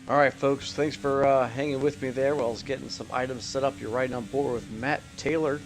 Alright folks, thanks for hanging with me there while I was getting some items set up. You're riding on board with Matt Taylor.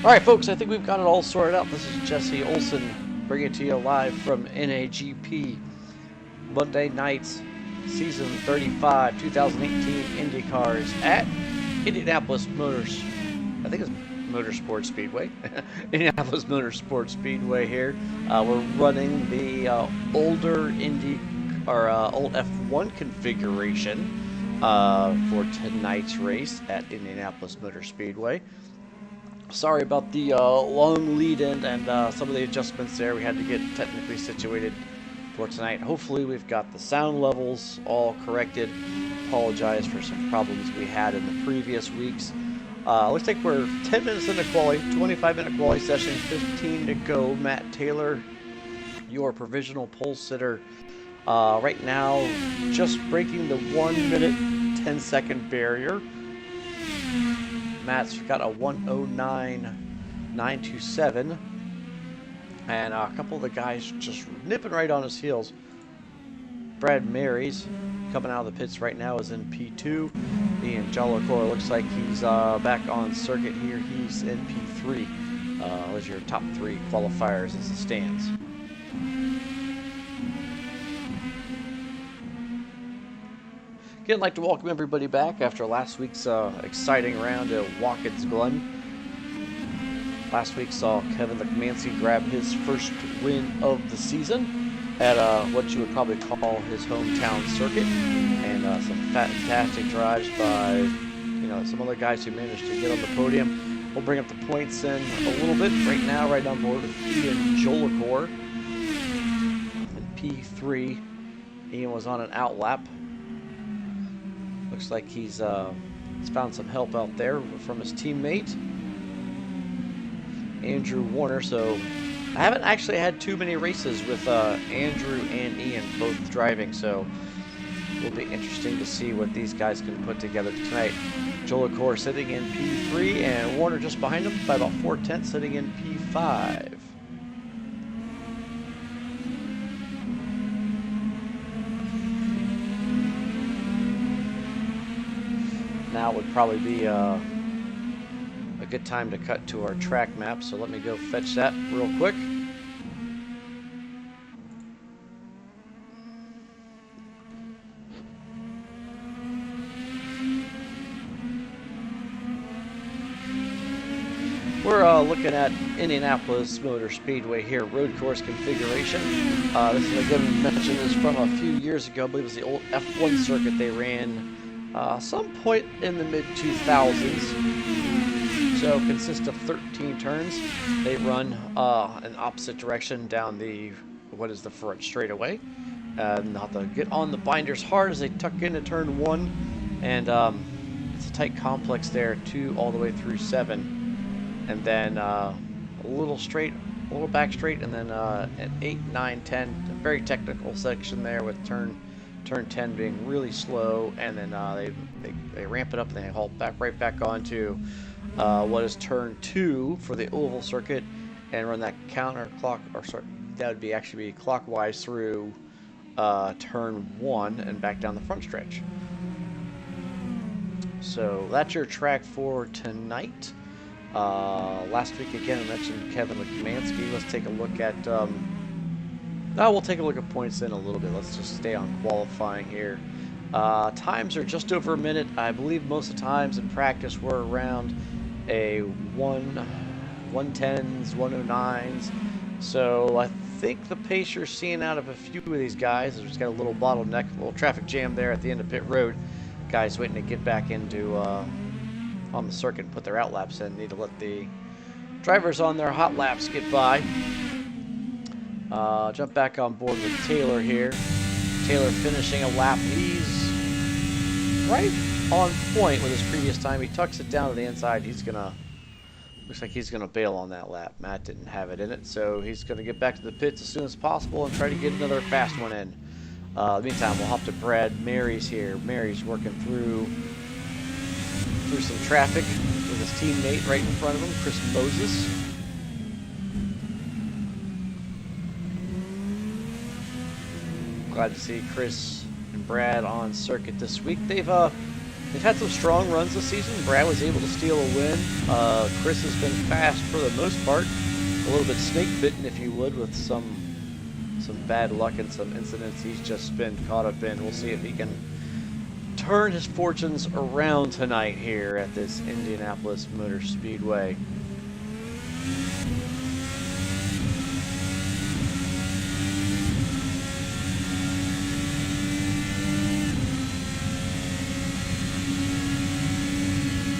Alright folks, I think we've got it all sorted out. This is Jesse Olson bringing it to you live from NAGP Monday nights, season 35, 2018 Indycars at Indianapolis Motors. I think it's Motorsport Speedway. Indianapolis Motorsport Speedway here. We're running the older Indy or old F1 configuration for tonight's race at Indianapolis Motor Speedway. Sorry about the long lead-in and some of the adjustments there. We had to get technically situated for tonight. Hopefully we've got the sound levels all corrected. Apologize for some problems we had in the previous weeks. Looks like we're 10 minutes into quali, 25-minute quali session, 15 to go. Matt Taylor, your provisional pole sitter. Right now, just breaking the 1 minute, 10-second barrier. Matt's got a 1:09.927, and a couple of the guys just nipping right on his heels. Brad Marys coming out of the pits right now is in P2. Ian Jollicoeur looks like he's back on circuit here. He's in P3. Those are your top three qualifiers as it stands. Again, I'd like to welcome everybody back after last week's exciting round at Watkins Glen. Last week saw Kevin McMancy grab his first win of the season at what you would probably call his hometown circuit, and some fantastic drives by some other guys who managed to get on the podium. We'll bring up the points in a little bit. Right now, right on board with Ian Jollicoeur in P3. Ian was on an outlap. Looks like he's found some help out there from his teammate, Andrew Warner. So I haven't actually had too many races with Andrew and Ian both driving. So will be interesting to see what these guys can put together tonight. Indycar sitting in P3, and Warner just behind him by about 4/10, sitting in P5. Now would probably be a good time to cut to our track map, so let me go fetch that real quick. We're looking at Indianapolis Motor Speedway here, road course configuration. This is, again, mentioned, is from a few years ago. I believe it was the old F1 circuit they ran some point in the mid-2000s. So it consists of 13 turns. They run an opposite direction down the front straightaway. They'll have to get on the binders hard as they tuck into turn 1, and it's a tight complex there, 2 all the way through 7. And then a little back straight, and then at 8, 9, 10, a very technical section there with turn 10 being really slow, and then they ramp it up and they halt right back onto what is turn 2 for the oval circuit, and run that that would actually be clockwise through turn 1 and back down the front stretch. So that's your track for tonight. Last week, again, I mentioned Kevin Lukmansky. Let's take a look at, we'll take a look at points in a little bit. Let's just stay on qualifying here. Times are just over a minute. I believe most of the times in practice were around a 110s, 109s. So I think the pace you're seeing out of a few of these guys is just got a little bottleneck, a little traffic jam there at the end of pit road. Guys waiting to get back into on the circuit and put their out laps in. Need to let the drivers on their hot laps get by. Jump back on board with Taylor here. Taylor finishing a lap. He's right on point with his previous time. He tucks it down to the inside. Looks like he's gonna bail on that lap. Matt didn't have it in it, so he's gonna get back to the pits as soon as possible and try to get another fast one in. In the meantime, we'll hop to Brad Mary's here. Mary's working through some traffic with his teammate right in front of him, Chris Moses. Glad to see Chris and Brad on circuit this week. They've had some strong runs this season. Brad was able to steal a win. Chris has been fast for the most part, a little bit snake bitten, if you would, with some bad luck and some incidents he's just been caught up in. We'll see if he can turn his fortunes around tonight here at this Indianapolis Motor Speedway.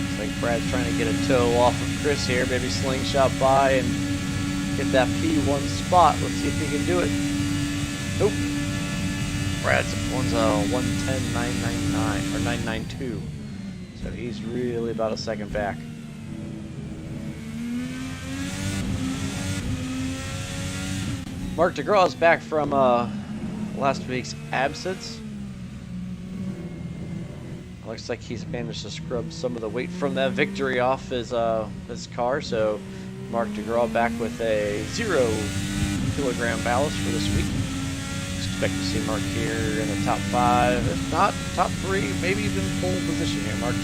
Looks like Brad's trying to get a toe off of Chris here, maybe slingshot by and get that P1 spot. Let's see if he can do it. Nope. Brad's one's a 110.999 or 992, so he's really about a second back. Mark DeGraw is back from last week's absence. Looks like he's managed to scrub some of the weight from that victory off his car. So Mark DeGraw back with a 0 kilogram ballast for this week. Expect to see Mark here in the top 5, if not top 3, maybe even pole position here. Mark's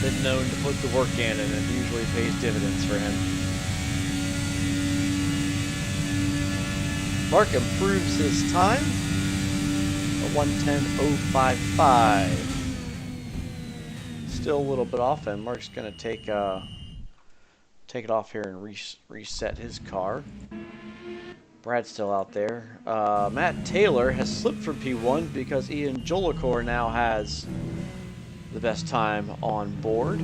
been known to put the work in, and it usually pays dividends for him. Mark improves his time, a 110.055. Still a little bit off, and Mark's going to take it off here and reset his car. Brad's still out there. Matt Taylor has slipped from P1 because Ian Jolicoeur now has the best time on board.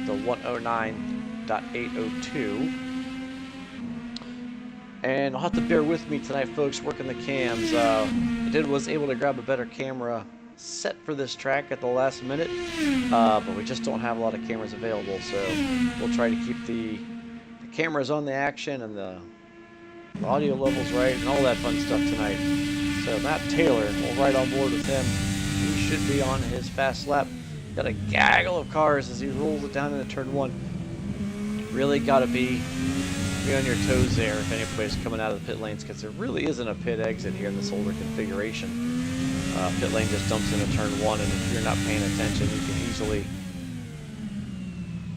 The 109.802. And I'll have to bear with me tonight, folks, working the cams. I was able to grab a better camera set for this track at the last minute, but we just don't have a lot of cameras available, so we'll try to keep the cameras on the action and the audio levels right, and all that fun stuff tonight. So Matt Taylor, we'll ride on board with him. He should be on his fast lap. Got a gaggle of cars as he rolls it down into turn 1. Really got to be on your toes there if anybody's coming out of the pit lanes, because there really isn't a pit exit here in this older configuration. Pit lane just dumps into turn 1, and if you're not paying attention, you can easily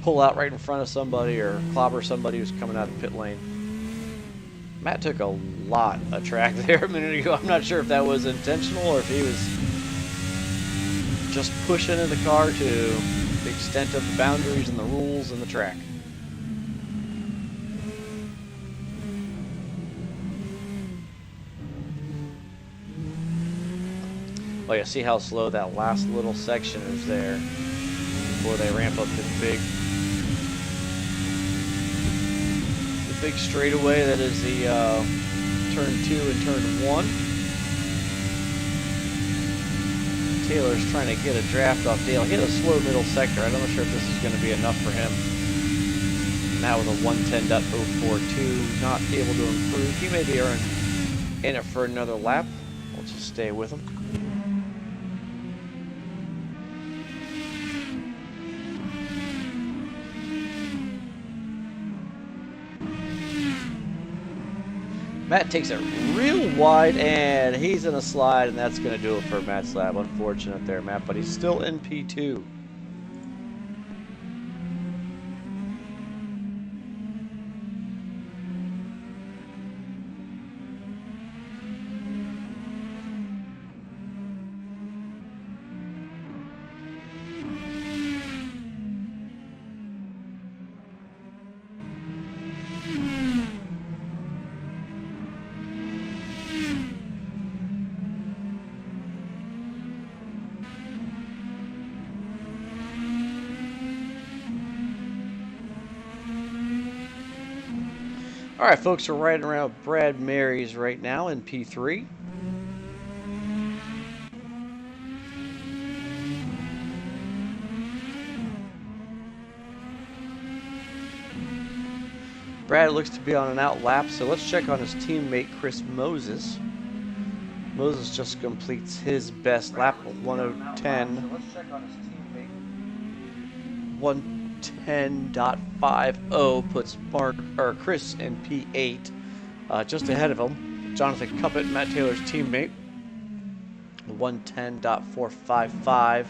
pull out right in front of somebody or clobber somebody who's coming out of the pit lane. Matt took a lot of track there a minute ago. I'm not sure if that was intentional or if he was just pushing in the car to the extent of the boundaries and the rules and the track. Oh yeah, see how slow that last little section is there before they ramp up to the big straightaway that is the turn 2 and turn 1. Taylor's trying to get a draft off Dale. He had a slow middle sector. I'm not sure if this is going to be enough for him. Now with a 110.042, not able to improve. He may be in it for another lap. We'll just stay with him. Matt takes it real wide, and he's in a slide, and that's going to do it for Matt's lap. Unfortunate there, Matt, but he's still in P2. All right, folks, we're riding around Brad Mary's right now in P3. Brad looks to be on an out lap, so let's check on his teammate, Chris Moses. Moses just completes his best lap with 1:10. Let's check on his teammate. 1:10.50 puts Chris in P8. Just ahead of him, Jonathan Cuppett, Matt Taylor's teammate, 1:10.455.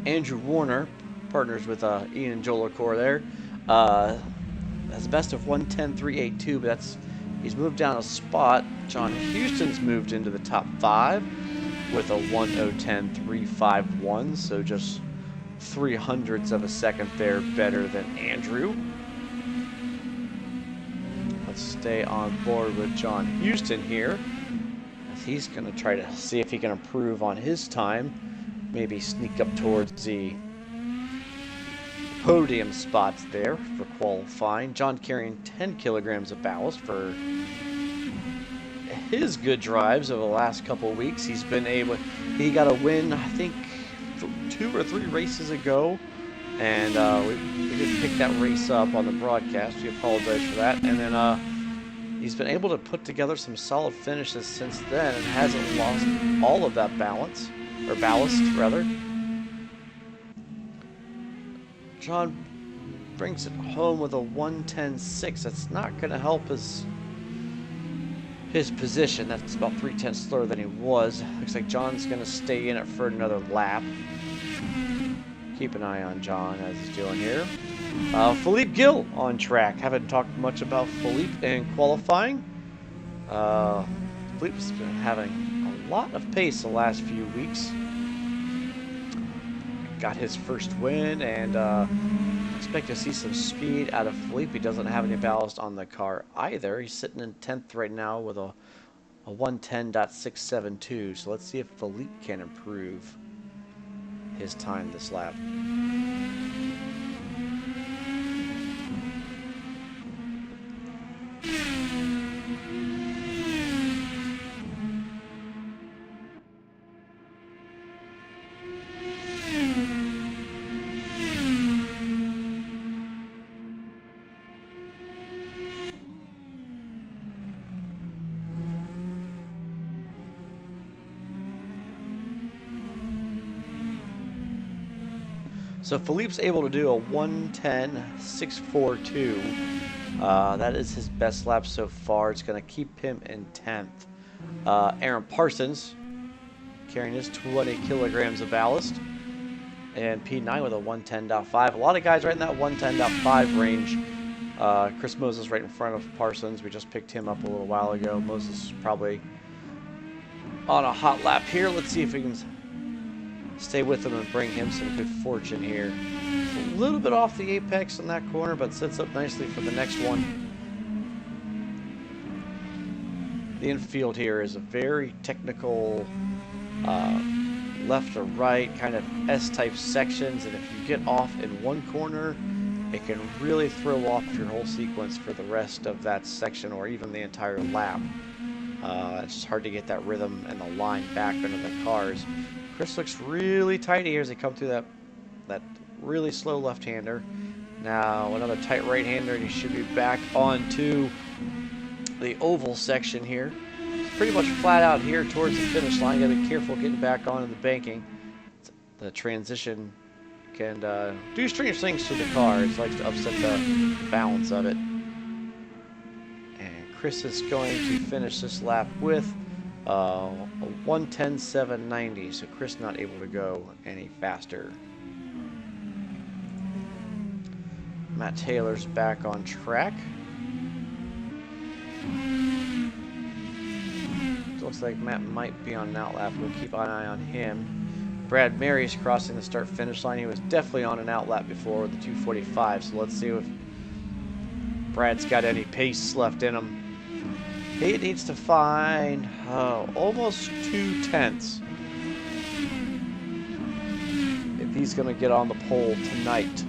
Andrew Warner, partners with Ian and Joel Core there, has a best of 1:10.382, but he's moved down a spot. John Houston's moved into the top 5 with a 1:10.351, so just 0.03 of a second there better than Andrew. Let's stay on board with John Houston here. He's going to try to see if he can improve on his time, maybe sneak up towards the podium spots there for qualifying. John carrying 10 kilograms of ballast for his good drives over the last couple of weeks. He got a win, I think, 2 or 3 races ago, and we didn't pick that race up on the broadcast. We apologize for that. And then he's been able to put together some solid finishes since then and hasn't lost all of that ballast rather. John brings it home with a 1:10.6. That's not going to help his position. That's about 0.3 slower than he was. Looks like John's going to stay in it for another lap. Keep an eye on John as he's doing here. Philippe Gill on track. Haven't talked much about Philippe in qualifying. Philippe's been having a lot of pace the last few weeks. Got his first win, and expect to see some speed out of Philippe. He doesn't have any ballast on the car either. He's sitting in 10th right now with a 1:10.672. So let's see if Philippe can improve his time this lap. So Philippe's able to do a 1:10.642. That is his best lap so far. It's going to keep him in 10th. Aaron Parsons carrying his 20 kilograms of ballast. And P9 with a 1:10.5. A lot of guys right in that 1:10.5 range. Chris Moses right in front of Parsons. We just picked him up a little while ago. Moses is probably on a hot lap here. Let's see if we can stay with him and bring him some good fortune here. It's a little bit off the apex in that corner, but sets up nicely for the next one. The infield here is a very technical left or right kind of S-type sections, and if you get off in one corner, it can really throw off your whole sequence for the rest of that section or even the entire lap. It's just hard to get that rhythm and the line back into the cars. Chris looks really tight here as they come through that really slow left-hander. Now another tight right-hander, and he should be back onto the oval section here. It's pretty much flat out here towards the finish line. You gotta be careful getting back onto the banking. The transition can do strange things to the car. It likes to upset the balance of it. And Chris is going to finish this lap with a 1:10.790, so Chris not able to go any faster. Matt Taylor's back on track. Looks like Matt might be on an outlap. We'll keep an eye on him. Brad Mary's crossing the start-finish line. He was definitely on an outlap before with the 2:45, so let's see if Brad's got any pace left in him. He needs to find almost 2/10 if he's going to get on the pole tonight.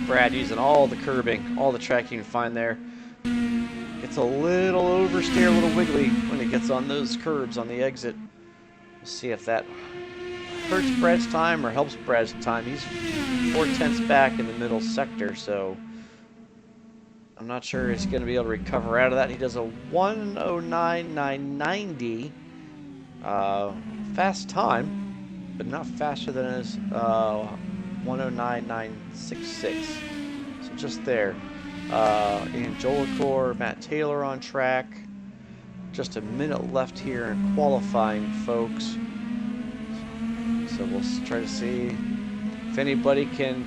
Brad using all the curbing, all the track you can find there. Gets a little oversteer, a little wiggly when he gets on those curbs on the exit. We'll see if that hurts Brad's time or helps Brad's time. He's 4/10 back in the middle sector, so I'm not sure he's going to be able to recover out of that. He does a 1:09.990 fast time, but not faster than his 1:09.966. So just there. Ian Jolicor, Matt Taylor on track. Just a minute left here in qualifying, folks. So we'll try to see if anybody can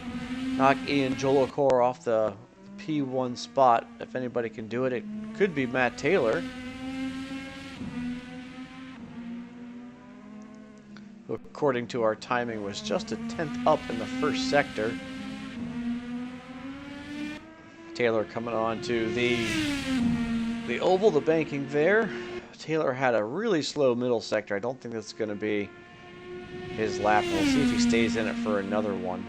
knock Ian Jolicor off the P1 spot. If anybody can do it, it could be Matt Taylor, who, according to our timing, was just a 10th up in the first sector. Taylor coming on to the oval, the banking there. Taylor had a really slow middle sector. I don't think that's going to be his lap. We'll see if he stays in it for another one.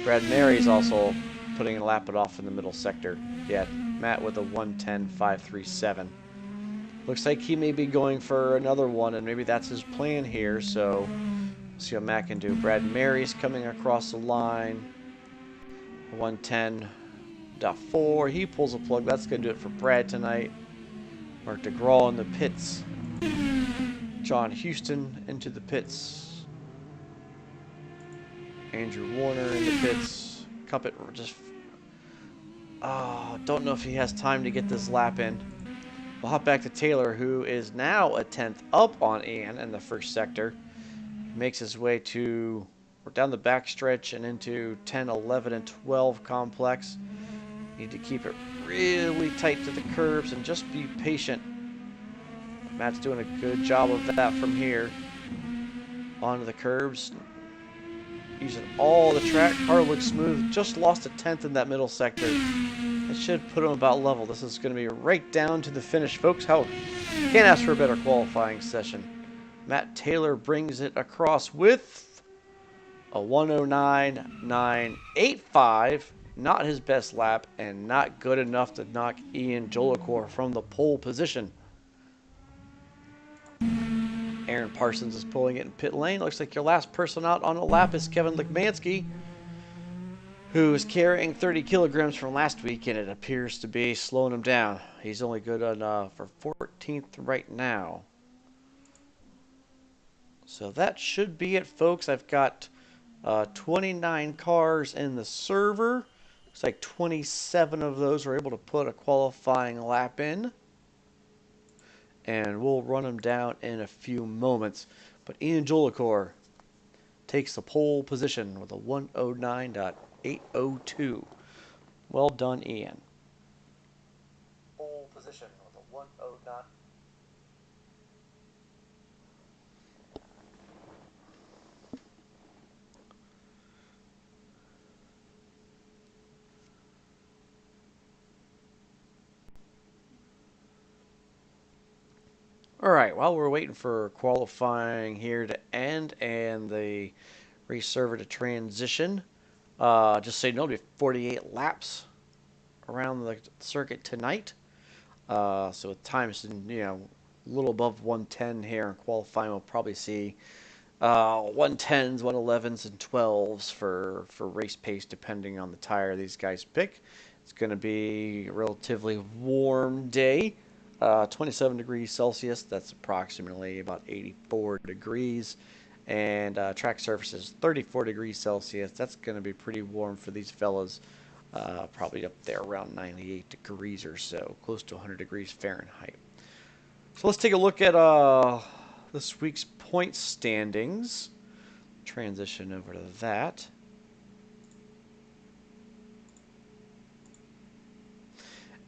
Brad Mary's also putting a lap it off in the middle sector. Yeah, Matt with a 1:10.537. Looks like he may be going for another one, and maybe that's his plan here, so we'll see what Matt can do. Brad Mary's coming across the line. 1:10.4. He pulls a plug. That's going to do it for Brad tonight. Mark DeGraw in the pits. John Houston into the pits. Andrew Warner in the pits. Cuppet just... don't know if he has time to get this lap in. We'll hop back to Taylor, who is now a 10th up on Ian in the first sector. He makes his way to... We're down the backstretch and into 10, 11, and 12 complex. Need to keep it really tight to the curves and just be patient. Matt's doing a good job of that from here. Onto the curves. Using all the track. Car looks smooth. Just lost a 10th in that middle sector. That should put him about level. This is going to be right down to the finish, folks. Can't ask for a better qualifying session. Matt Taylor brings it across with A 109.985. Not his best lap and not good enough to knock Ian Jolicoeur from the pole position. Aaron Parsons is pulling it in pit lane. Looks like your last person out on the lap is Kevin Lekmansky, who is carrying 30 kilograms from last week, and it appears to be slowing him down. He's only good on for 14th right now. So that should be it, folks. I've got 29 cars in the server. Looks like 27 of those are able to put a qualifying lap in. And we'll run them down in a few moments. But Ian Jolicoeur takes the pole position with a 109.802. Well done, Ian. Pole position with a 109. All right, while we're waiting for qualifying here to end and the race server to transition, just so you know, we have 48 laps around the circuit tonight. So with times, a little above 110 here in qualifying, we'll probably see 110s, 111s, and 12s for race pace, depending on the tire these guys pick. It's going to be a relatively warm day. 27 degrees Celsius, that's approximately about 84 degrees. And track surface is 34 degrees Celsius. That's going to be pretty warm for these fellas. Probably up there around 98 degrees or so, close to 100 degrees Fahrenheit. So let's take a look at this week's point standings. Transition over to that.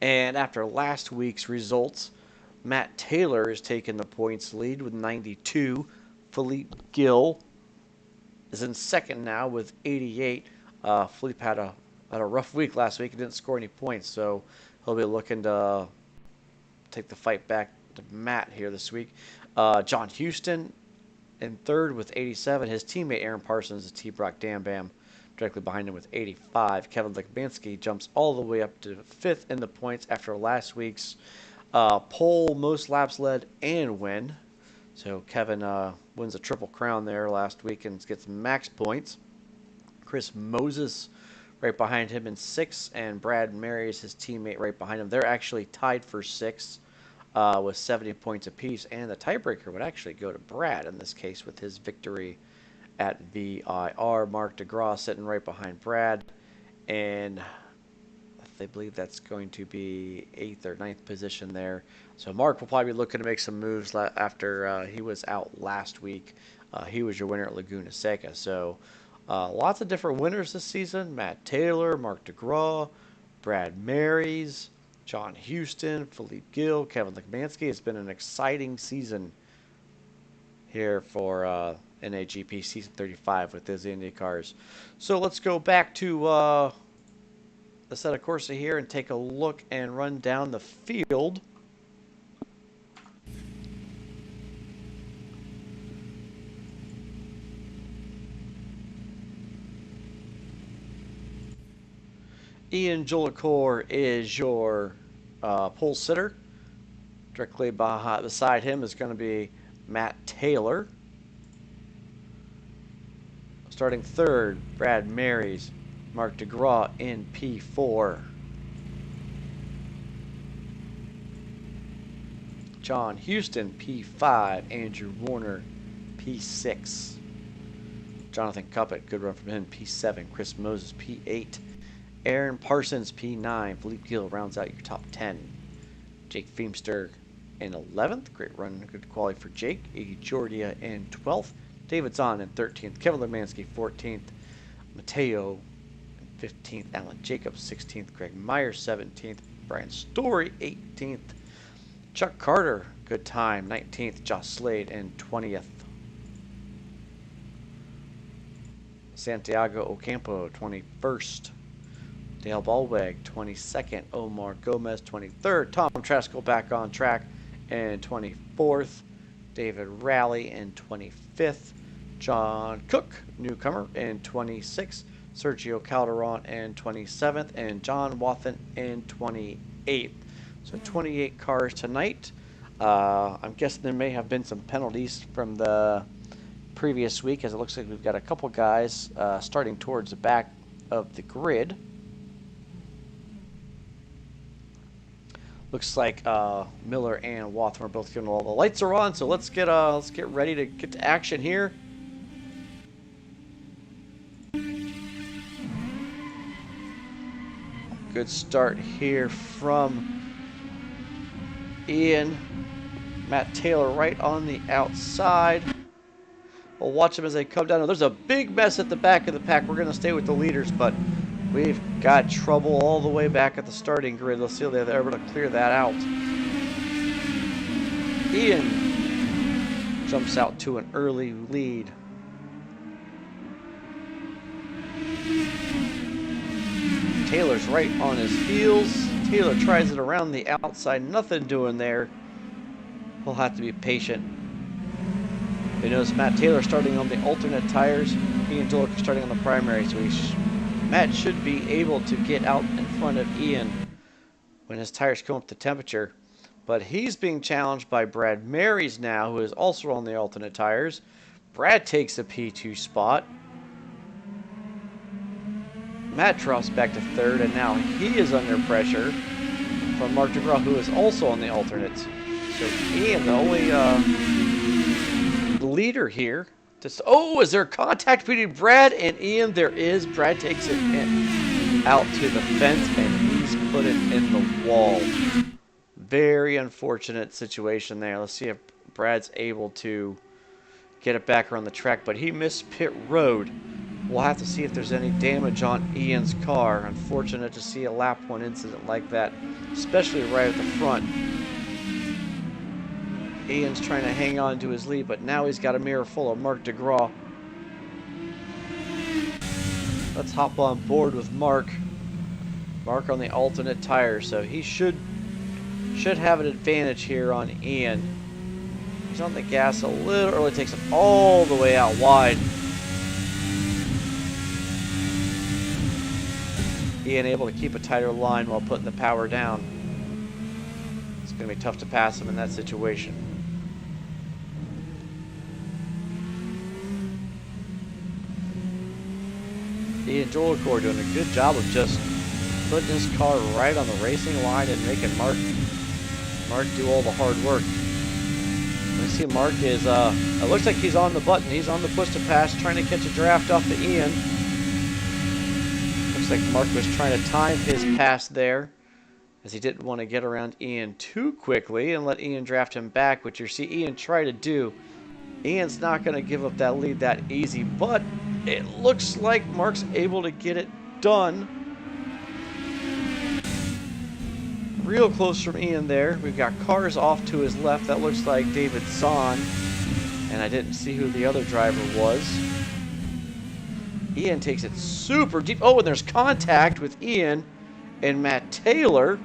And after last week's results, Matt Taylor is taking the points lead with 92. Philippe Gill is in second now with 88. Philippe had a rough week last week and didn't score any points, so he'll be looking to take the fight back to Matt here this week. John Houston in third with 87. His teammate Aaron Parsons is T-Brock Dambam directly behind him with 85. Kevin Lekmansky jumps all the way up to fifth in the points after last week's pole, most laps led, and win. So Kevin wins a triple crown there last week and gets max points. Chris Moses right behind him in sixth, and Brad Marys, his teammate, right behind him. They're actually tied for sixth with 70 points apiece, and the tiebreaker would actually go to Brad in this case with his victory at VIR. Mark DeGraw sitting right behind Brad, and I believe that's going to be 8th or 9th position there. So Mark will probably be looking to make some moves after he was out last week. He was your winner at Laguna Seca. So lots of different winners this season. Matt Taylor, Mark DeGraw, Brad Marys, John Houston, Philippe Gill, Kevin Lekmansky. It's been an exciting season here for NAGP Season 35 with those Indy cars. So let's go back to the set of Corsa here and take a look and run down the field. Ian Jolicoeur is your pole sitter. Directly beside him is going to be Matt Taylor. Starting third, Brad Marys, Mark DeGraw in P4. John Houston, P5. Andrew Warner, P6. Jonathan Cuppett, good run from him, P7. Chris Moses, P8. Aaron Parsons, P9. Philippe Gill rounds out your top 10. Jake Feemster in 11th. Great run, good quality for Jake. Iggy Jordia in 12th. David Zahn in 13th. Kevin Lekmansky, 14th. Mateo in 15th. Alan Jacobs, 16th. Greg Myers, 17th. Brian Story, 18th. Chuck Carter, good time, 19th. Josh Slade in 20th. Santiago Ocampo, 21st. Dale Ballweg, 22nd. Omar Gomez, 23rd. Tom Traskell back on track in 24th. David Rowley in 25th. John Cook, newcomer, in 26th. Sergio Calderon in 27th. And John Wathan in 28th. So 28 cars tonight. I'm guessing there may have been some penalties from the previous week, as it looks like we've got a couple guys starting towards the back of the grid. Looks like Miller and Wathan are both getting all the lights are on, so let's get ready to get to action here. Good start here from Ian. Matt Taylor right on the outside. We'll watch them as they come down. There's a big mess at the back of the pack. We're going to stay with the leaders, but we've got trouble all the way back at the starting grid. Let's see if they're able to clear that out. Ian jumps out to an early lead. Taylor's right on his heels. Taylor tries it around the outside. Nothing doing there. He'll have to be patient. You notice Matt Taylor starting on the alternate tires. Ian Jolik starting on the primary, so Matt should be able to get out in front of Ian when his tires come up to temperature. But he's being challenged by Brad Marys now, who is also on the alternate tires. Brad takes the P2 spot. Matt drops back to third, and now he is under pressure from Mark DeGraw, who is also on the alternates. So Ian, the only leader here. Oh, is there contact between Brad and Ian? There is. Brad takes it out to the fence, and he's put it in the wall. Very unfortunate situation there. Let's see if Brad's able to get it back around the track, but he missed pit road. We'll have to see if there's any damage on Ian's car. Unfortunate to see a lap 1 incident like that, especially right at the front. Ian's trying to hang on to his lead, but now he's got a mirror full of Mark DeGraw. Let's hop on board with Mark. Mark on the alternate tire, so he should have an advantage here on Ian. He's on the gas a little early, takes it all the way out wide. Ian able to keep a tighter line while putting the power down. It's going to be tough to pass him in that situation. Ian Jolik doing a good job of just putting his car right on the racing line and making Mark do all the hard work. Let's see, Mark is, it looks like he's on the button. He's on the push to pass, trying to catch a draft off of Ian. Looks like Mark was trying to time his pass there, as he didn't want to get around Ian too quickly and let Ian draft him back, which you see Ian try to do. Ian's not going to give up that lead that easy, but it looks like Mark's able to get it done. Real close from Ian there. We've got cars off to his left. That looks like David Zahn, and I didn't see who the other driver was. Ian takes it super deep. Oh, and there's contact with Ian and Matt Taylor.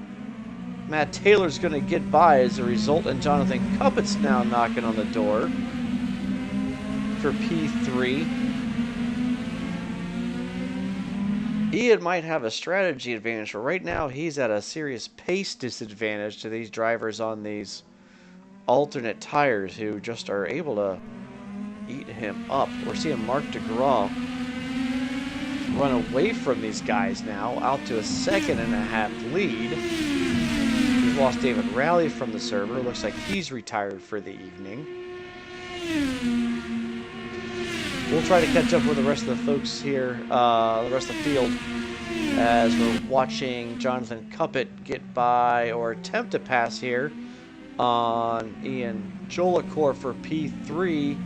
Matt Taylor's going to get by as a result, and Jonathan Cuppett's now knocking on the door for P3. Ian might have a strategy advantage, but right now he's at a serious pace disadvantage to these drivers on these alternate tires who just are able to eat him up. We're seeing Mark DeGraw run away from these guys now, out to a 2.5 lead. We've lost David Rowley from the server. Looks like he's retired for the evening. We'll try to catch up with the rest of the folks here, the rest of the field, as we're watching Jonathan Cuppett get by, or attempt to pass here, on Ian Jolik for P3.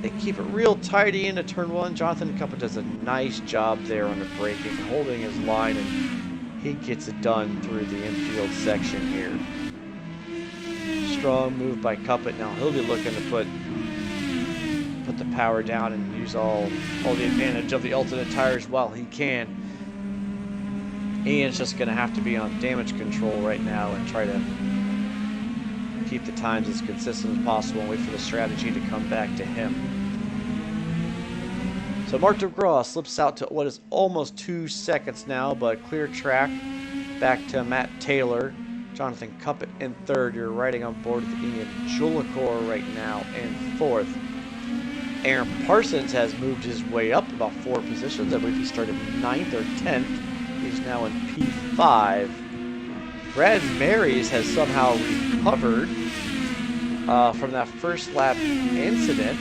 They keep it real tidy into turn 1. Jonathan Cuppett does a nice job there on the braking, holding his line, and he gets it done through the infield section here. Strong move by Cuppett. Now he'll be looking to put the power down and use all the advantage of the alternate tires while he can. Ian's just going to have to be on damage control right now and try to keep the times as consistent as possible and wait for the strategy to come back to him. So Mark DeGraw slips out to what is almost 2 seconds now, but clear track back to Matt Taylor. Jonathan Cuppett in third. You're riding on board with Ian Julicor right now in fourth. Aaron Parsons has moved his way up about 4 positions. I believe he started 9th or 10th. He's now in P5. Brad Marys has somehow recovered from that first lap incident.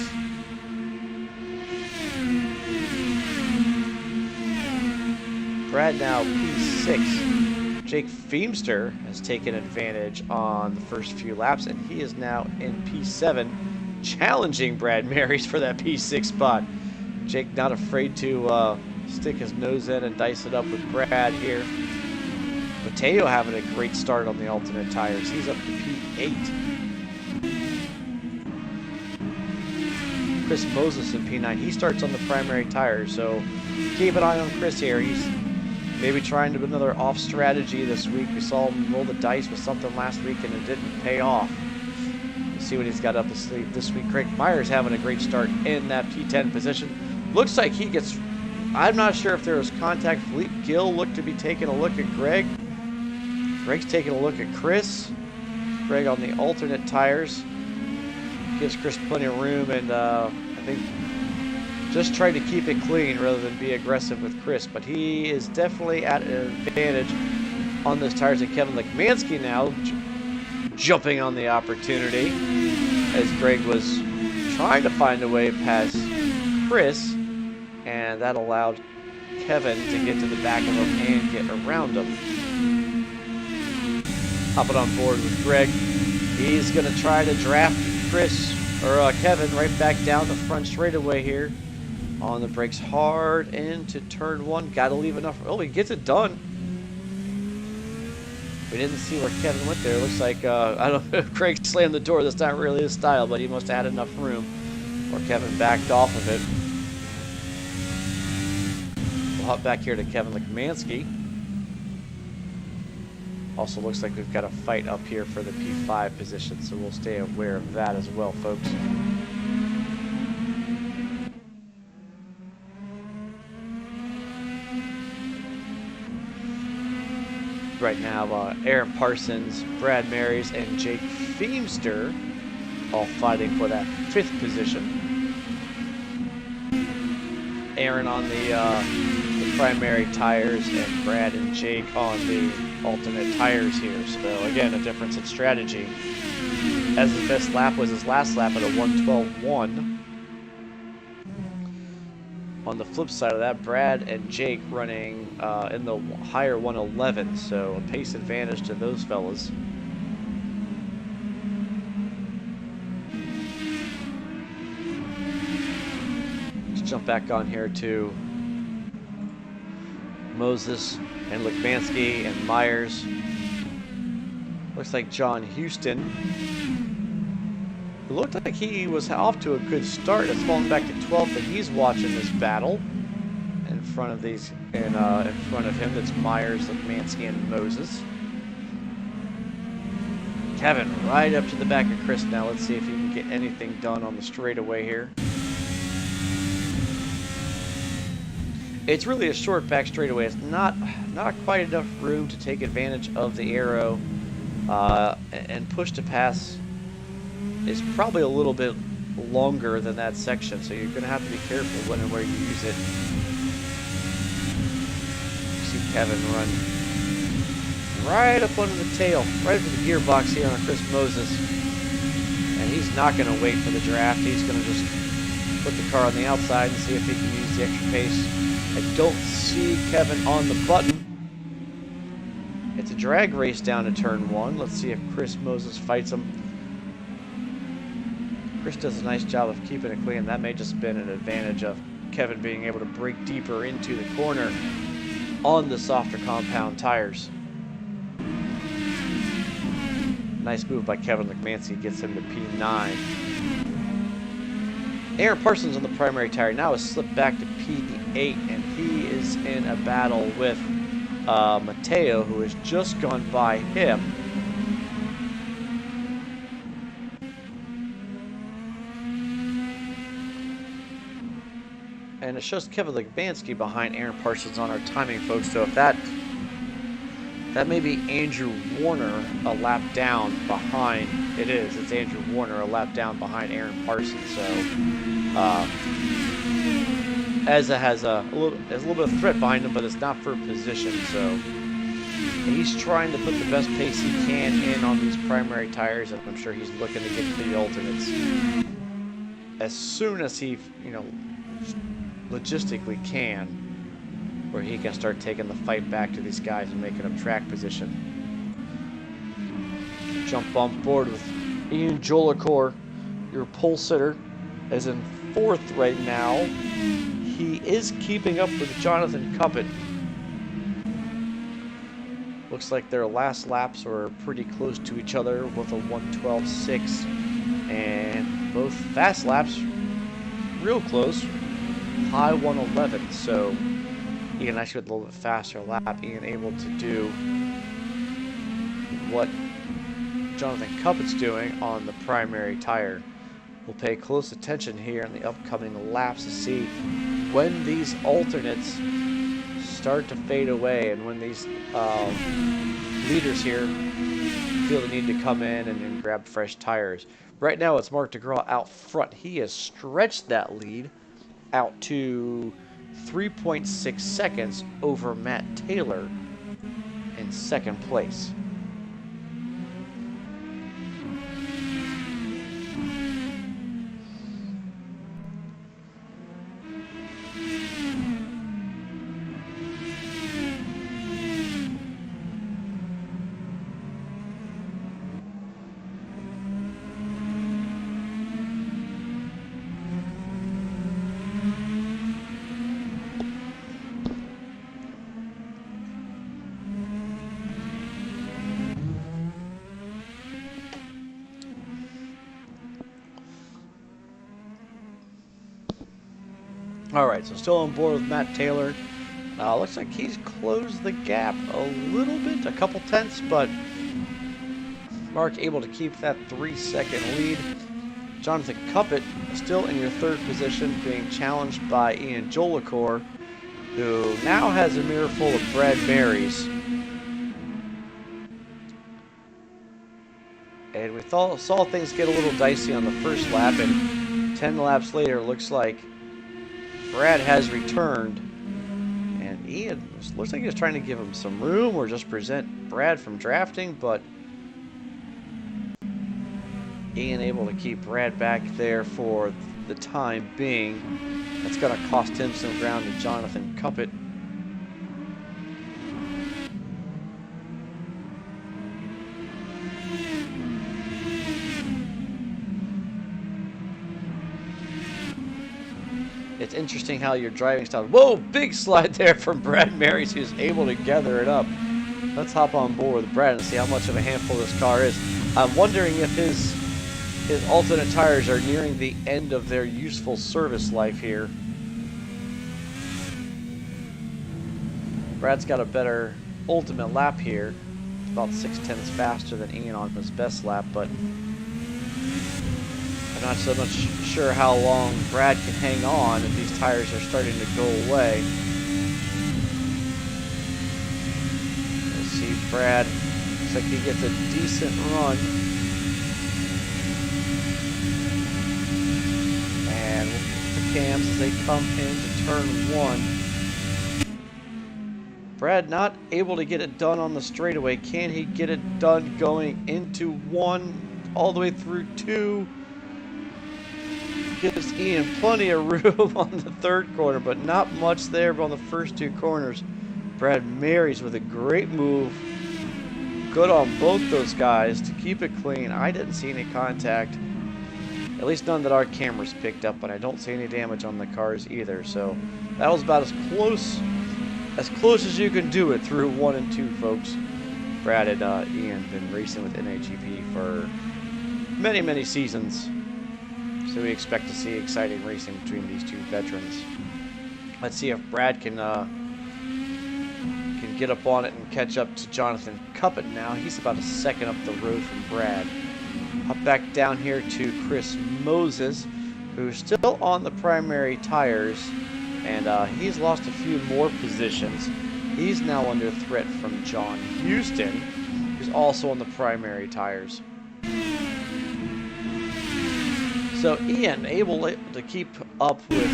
Brad now P6. Jake Feemster has taken advantage on the first few laps, and he is now in P7, challenging Brad Marys for that P6 spot. Jake not afraid to stick his nose in and dice it up with Brad here. Mateo having a great start on the alternate tires. He's up to P8. Chris Moses in P9. He starts on the primary tires, so keep an eye on Chris here. He's maybe trying to do another off strategy this week. We saw him roll the dice with something last week and it didn't pay off. We'll see what he's got up his sleeve this week. Craig Myers having a great start in that P10 position. Looks like he gets, I'm not sure if there was contact. Philippe Gill looked to be taking a look at Greg. Greg's taking a look at Chris. Greg on the alternate tires. Gives Chris plenty of room, and I think just trying to keep it clean rather than be aggressive with Chris. But he is definitely at an advantage on those tires. And Kevin Lekmansky now jumping on the opportunity as Greg was trying to find a way past Chris, and that allowed Kevin to get to the back of him and get around him. Hopping on board with Greg. He's going to try to draft Kevin right back down the front straightaway here. On the brakes hard into turn 1. Got to leave enough. Oh, he gets it done. We didn't see where Kevin went there. Looks like, I don't know if Craig slammed the door. That's not really his style, but he must have had enough room. Or Kevin backed off of it. We'll hop back here to Kevin Lekmansky. Also looks like we've got a fight up here for the P5 position, so we'll stay aware of that as well, folks. Right now, Aaron Parsons, Brad Marys, and Jake Feemster all fighting for that 5th position. Aaron on the primary tires, and Brad and Jake on the alternate tires here. So again, a difference in strategy. As the best lap was his last lap at a 1:12.1. On the flip side of that, Brad and Jake running in the higher 1:11, so a pace advantage to those fellas. Let's jump back on here to Moses and Lekmansky and Myers. Looks like John Houston, who looked like he was off to a good start, has fallen back to 12th, and he's watching this battle in front of these, in front of him. That's Myers, Lekmansky, and Moses. Kevin right up to the back of Chris now. Let's see if he can get anything done on the straightaway here. It's really a short back straightaway. It's not quite enough room to take advantage of the aero, and push to pass is probably a little bit longer than that section, so you're going to have to be careful when and where you use it. You see Kevin run right up under the tail, right into the gearbox here on Chris Moses, and he's not going to wait for the draft. He's going to just put the car on the outside and see if he can use the extra pace. I don't see Kevin on the button. It's a drag race down to turn 1. Let's see if Chris Moses fights him. Chris does a nice job of keeping it clean. That may just have been an advantage of Kevin being able to break deeper into the corner on the softer compound tires. Nice move by Kevin Lekmansky, gets him to P9. Aaron Parsons on the primary tire now has slipped back to P8, and he is in a battle with Mateo, who has just gone by him. And it shows Kevin Legbansky behind Aaron Parsons on our timing, folks. So if that may be Andrew Warner a lap down behind. It is. It's Andrew Warner a lap down behind Aaron Parsons. So Eza has a little bit of threat behind him, but it's not for position. So he's trying to put the best pace he can in on these primary tires, and I'm sure he's looking to get to the alternates as soon as he, logistically can, where he can start taking the fight back to these guys and making them track position. Jump on board with Ian Jolicoeur, your pole sitter, is in 4th right now. He is keeping up with Jonathan Cuppett. Looks like their last laps were pretty close to each other with a 1:12.6, and both fast laps real close, high 1:11. So Ian actually with a little bit faster lap. Ian able to do what Jonathan Cuppett's doing on the primary tire. We'll pay close attention here in the upcoming laps to see when these alternates start to fade away and when these leaders here feel the need to come in and grab fresh tires. Right now it's Mark DeGraw out front. He has stretched that lead out to 3.6 seconds over Matt Taylor in 2nd place. Alright, so still on board with Matt Taylor. Looks like he's closed the gap a little bit, a couple tenths, but Mark able to keep that 3-second lead. Jonathan Cuppett still in your 3rd position, being challenged by Ian Jolicoeur, who now has a mirror full of Brad Marys. And we saw things get a little dicey on the first lap, and 10 laps later, looks like Brad has returned, and Ian looks like he was trying to give him some room or just present Brad from drafting, but Ian able to keep Brad back there for the time being. That's going to cost him some ground to Jonathan Cuppett. It's interesting how your driving style. Whoa, big slide there from Brad Marys, who's able to gather it up. Let's hop on board with Brad and see how much of a handful this car is. I'm wondering if his alternate tires are nearing the end of their useful service life here. Brad's got a better ultimate lap here. About 6/10 faster than Ian on his best lap, but I'm not so much sure how long Brad can hang on if these tires are starting to go away. Let's see, Brad looks like he gets a decent run. And we'll put the cams as they come into turn 1. Brad not able to get it done on the straightaway. Can he get it done going into 1 all the way through 2? Gives Ian plenty of room on the 3rd corner, but not much there on the first 2 corners. Brad Marys with a great move. Good on both those guys to keep it clean. I didn't see any contact, at least none that our cameras picked up, but I don't see any damage on the cars either. So that was about as close as you can do it through 1 and 2, folks. Brad and Ian been racing with NAGP for many, many seasons. So we expect to see exciting racing between these 2 veterans. Let's see if Brad can get up on it and catch up to Jonathan Cuppett now. He's about a second up the road from Brad. Hop back down here to Chris Moses, who's still on the primary tires. And he's lost a few more positions. He's now under threat from John Houston, who's also on the primary tires. So Ian able to keep up with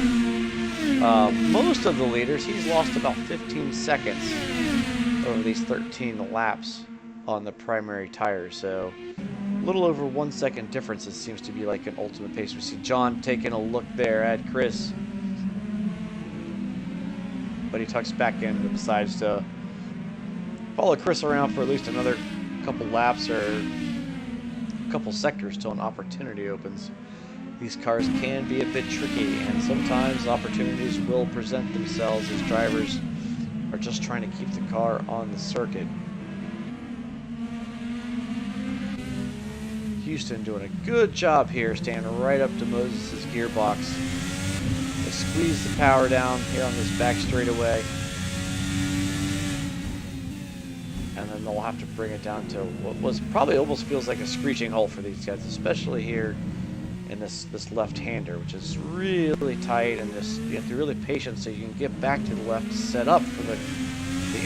most of the leaders. He's lost about 15 seconds over these 13 laps on the primary tires. So a little over 1 second difference. It seems to be like an ultimate pace. We see John taking a look there at Chris, but he tucks back in and decides to follow Chris around for at least another couple laps or a couple sectors till an opportunity opens. These cars can be a bit tricky, and sometimes opportunities will present themselves as drivers are just trying to keep the car on the circuit. Houston doing a good job here, staying right up to Moses' gearbox. They squeeze the power down here on this back straightaway, and then they'll have to bring it down to what was probably almost feels like a screeching halt for these guys, especially here in this left-hander, which is really tight, and you have to be really patient so you can get back to the left to set up for the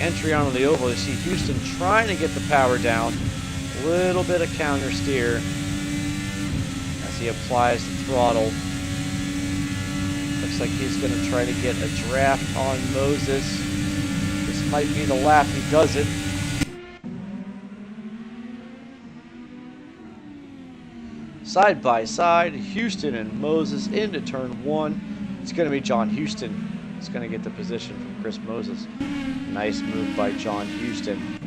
entry onto the oval. You see Houston trying to get the power down, a little bit of counter steer as he applies the throttle. Looks like he's going to try to get a draft on Moses. This might be the lap he does it. Side by side, Houston and Moses into turn one. It's going to be John Houston. It's going to get the position from Chris Moses. Nice move by John Houston.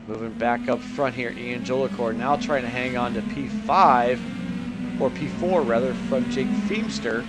Moving back up front here, Ian Jolicoeur now trying to hang on to P5, or P4 rather, from Jake Feemster.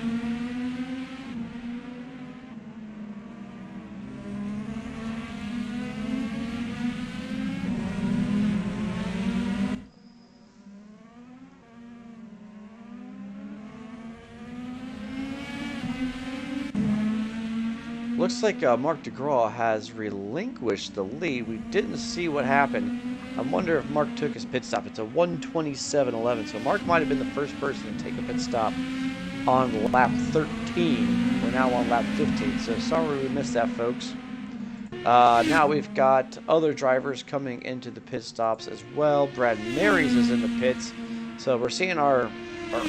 Looks like Marc DeGraw has relinquished the lead. We didn't see what happened. I wonder if Marc took his pit stop. It's a 1:27.11, so Marc might have been the first person to take a pit stop on lap 13. We're now on lap 15, so sorry we missed that, folks. Now we've got other drivers coming into the pit stops as well. Brad Marys is in the pits, so we're seeing our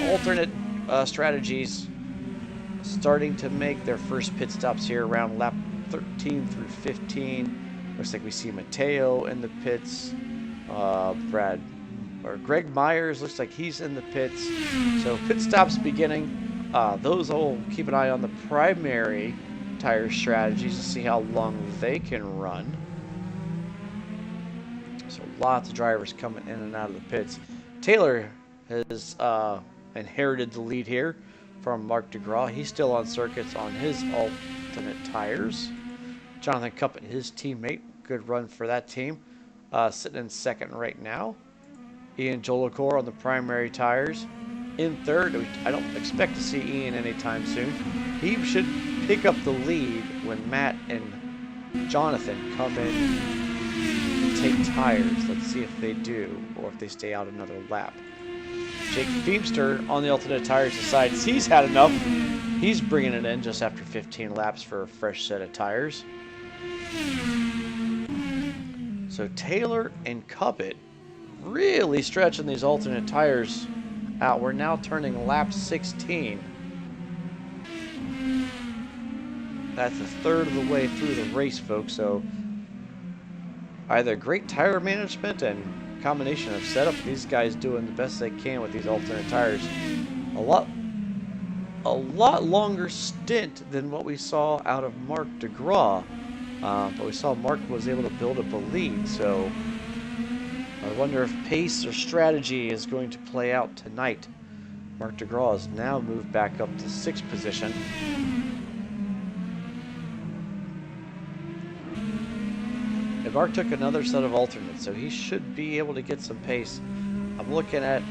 alternate strategies starting to make their first pit stops here around lap 13 through 15. Looks like we see Mateo in the pits. Greg Myers looks like he's in the pits. So pit stops beginning. Those will keep an eye on the primary tire strategies to see how long they can run. So lots of drivers coming in and out of the pits. Taylor has inherited the lead here from Marc DeGraw. He's still on circuits on his alternate tires. Jonathan Cuppett, his teammate, good run for that team, sitting in second right now. Ian Jolicoeur on the primary tires in third. I don't expect to see Ian anytime soon. He should pick up the lead when Matt and Jonathan come in and take tires. Let's see if they do, or if they stay out another lap. Jake Feemster on the alternate tires decides he's had enough. He's bringing it in just after 15 laps for a fresh set of tires. So Taylor and Cuppett really stretching these alternate tires out. We're now turning lap 16. That's a third of the way through the race, folks. So either great tire management and combination of setup, these guys doing the best they can with these alternate tires. A lot longer stint than what we saw out of Marc DeGraw, but we saw Marc was able to build up a lead. So I wonder if pace or strategy is going to play out tonight. Marc DeGraw has now moved back up to 6th position. Marc took another set of alternates, so he should be able to get some pace. I'm looking at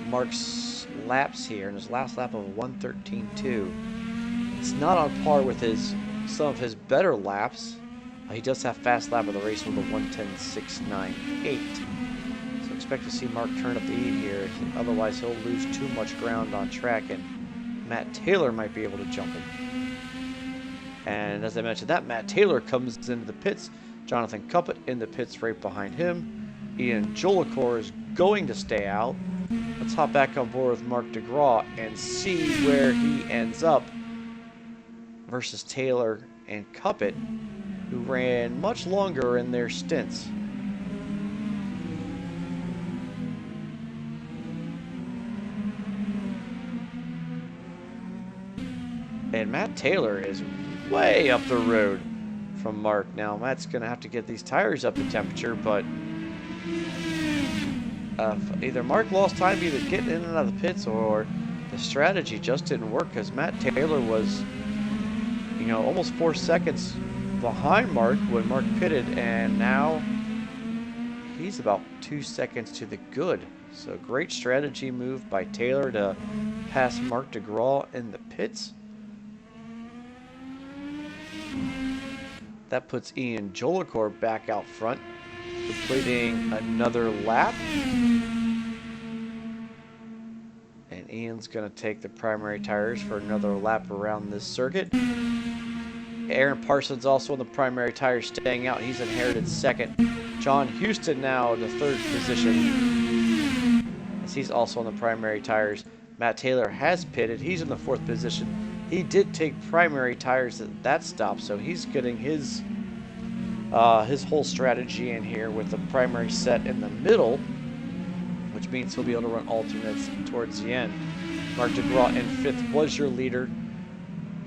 Marc's laps here, and his last lap of 1:13.2. It's not on par with some of his better laps. He does have fast lap of the race with a 1:10.698. expect to see Marc turn up the heat here. Otherwise, he'll lose too much ground on track and Matt Taylor might be able to jump him. And as I mentioned, that Matt Taylor comes into the pits. Jonathan Cuppett in the pits right behind him. Ian Jolicoeur is going to stay out. Let's hop back on board with Mark DeGraw and see where he ends up versus Taylor and Cuppett, who ran much longer in their stints. And Matt Taylor is way up the road from Mark. Now, Matt's going to have to get these tires up to temperature, but either Mark lost time either getting in and out of the pits, or the strategy just didn't work, because Matt Taylor was, you know, almost 4 seconds behind Mark when Mark pitted, and now he's about 2 seconds to the good. So great strategy move by Taylor to pass Mark DeGraw in the pits. That puts Ian Jolicoeur back out front, completing another lap. And Ian's going to take the primary tires for another lap around this circuit. Aaron Parsons also on the primary tires, staying out. He's inherited second. John Houston now in the third position, as he's also on the primary tires. Matt Taylor has pitted. He's in the fourth position. He did take primary tires at that stop, so he's getting his whole strategy in here with the primary set in the middle, which means he'll be able to run alternates towards the end. Mark DeGraw in fifth was your leader.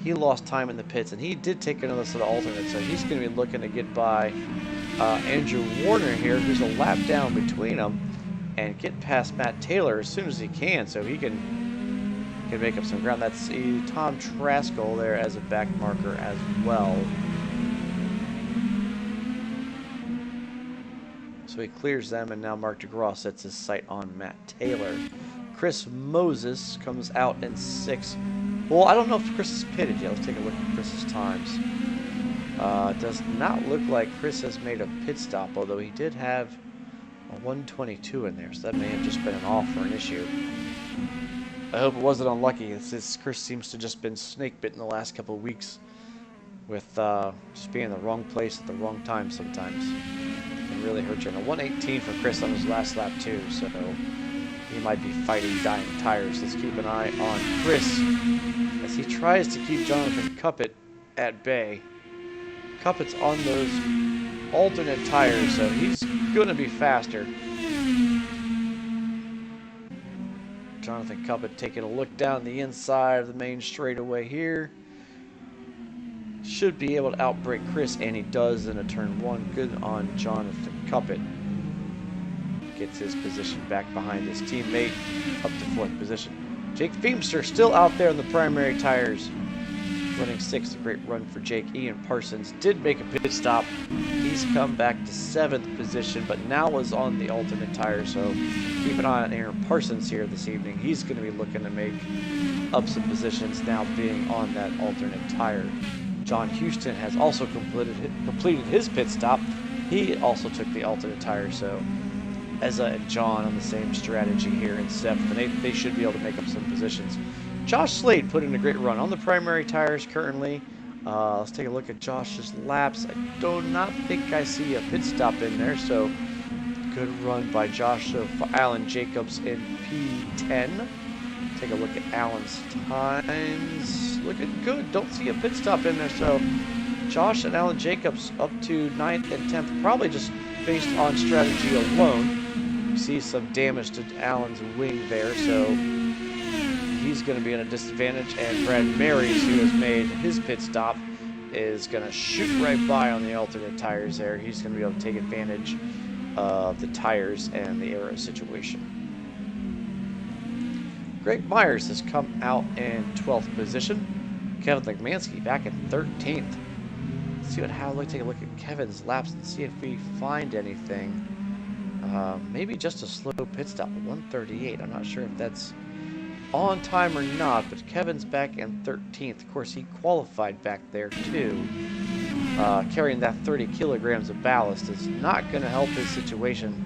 He lost time in the pits, and he did take another set of alternates, so he's going to be looking to get by Andrew Warner here, who's a lap down between them, and get past Matt Taylor as soon as he can, so he can make up some ground. That's Tom Traskell there as a back marker as well. So he clears them, and now Mark DeGraw sets his sight on Matt Taylor. Chris Moses comes out in sixth. Well, I don't know if Chris is pitted yet. Let's take a look at Chris's times. Does not look like Chris has made a pit stop, although he did have a 122 in there, so that may have just been an off or an issue. I hope it wasn't unlucky. This Chris seems to just been snake bitten the last couple of weeks with just being in the wrong place at the wrong time sometimes. It can really hurt you. And a 118 for Chris on his last lap too, so he might be fighting dying tires. Let's keep an eye on Chris as he tries to keep Jonathan Cuppett at bay. Cuppett's on those alternate tires, so he's going to be faster. Jonathan Cuppett taking a look down the inside of the main straightaway here. Should be able to outbrake Chris, and he does in a turn one. Good on Jonathan Cuppett. Gets his position back behind his teammate, up to fourth position. Jake Feemster still out there on the primary tires, running sixth. A great run for Jake. Ian Parsons did make a pit stop. He's come back to seventh position, but now is on the alternate tire, so keep an eye on Aaron Parsons here this evening. He's going to be looking to make up some positions now being on that alternate tire. John Houston has also completed his pit stop. He also took the alternate tire, so Ezra and John on the same strategy here in seventh, and they should be able to make up some positions. Josh Slade put in a great run on the primary tires currently. Let's take a look at Josh's laps. I do not think I see a pit stop in there, so good run by Josh. So for Alan Jacobs in P10. Take a look at Alan's times. Looking good. Don't see a pit stop in there, so Josh and Alan Jacobs up to 9th and 10th, probably just based on strategy alone. You see some damage to Alan's wing there, so he's going to be at a disadvantage, and Brad Marys, who has made his pit stop, is going to shoot right by on the alternate tires there. He's going to be able to take advantage of the tires and the aero situation. Greg Myers has come out in 12th position. Kevin Legmansky back in 13th. Let's see take a look at Kevin's laps and see if we find anything. Maybe just a slow pit stop at 138. I'm not sure if that's on time or not, but Kevin's back in 13th. Of course, he qualified back there too. Carrying that 30 kilograms of ballast is not going to help his situation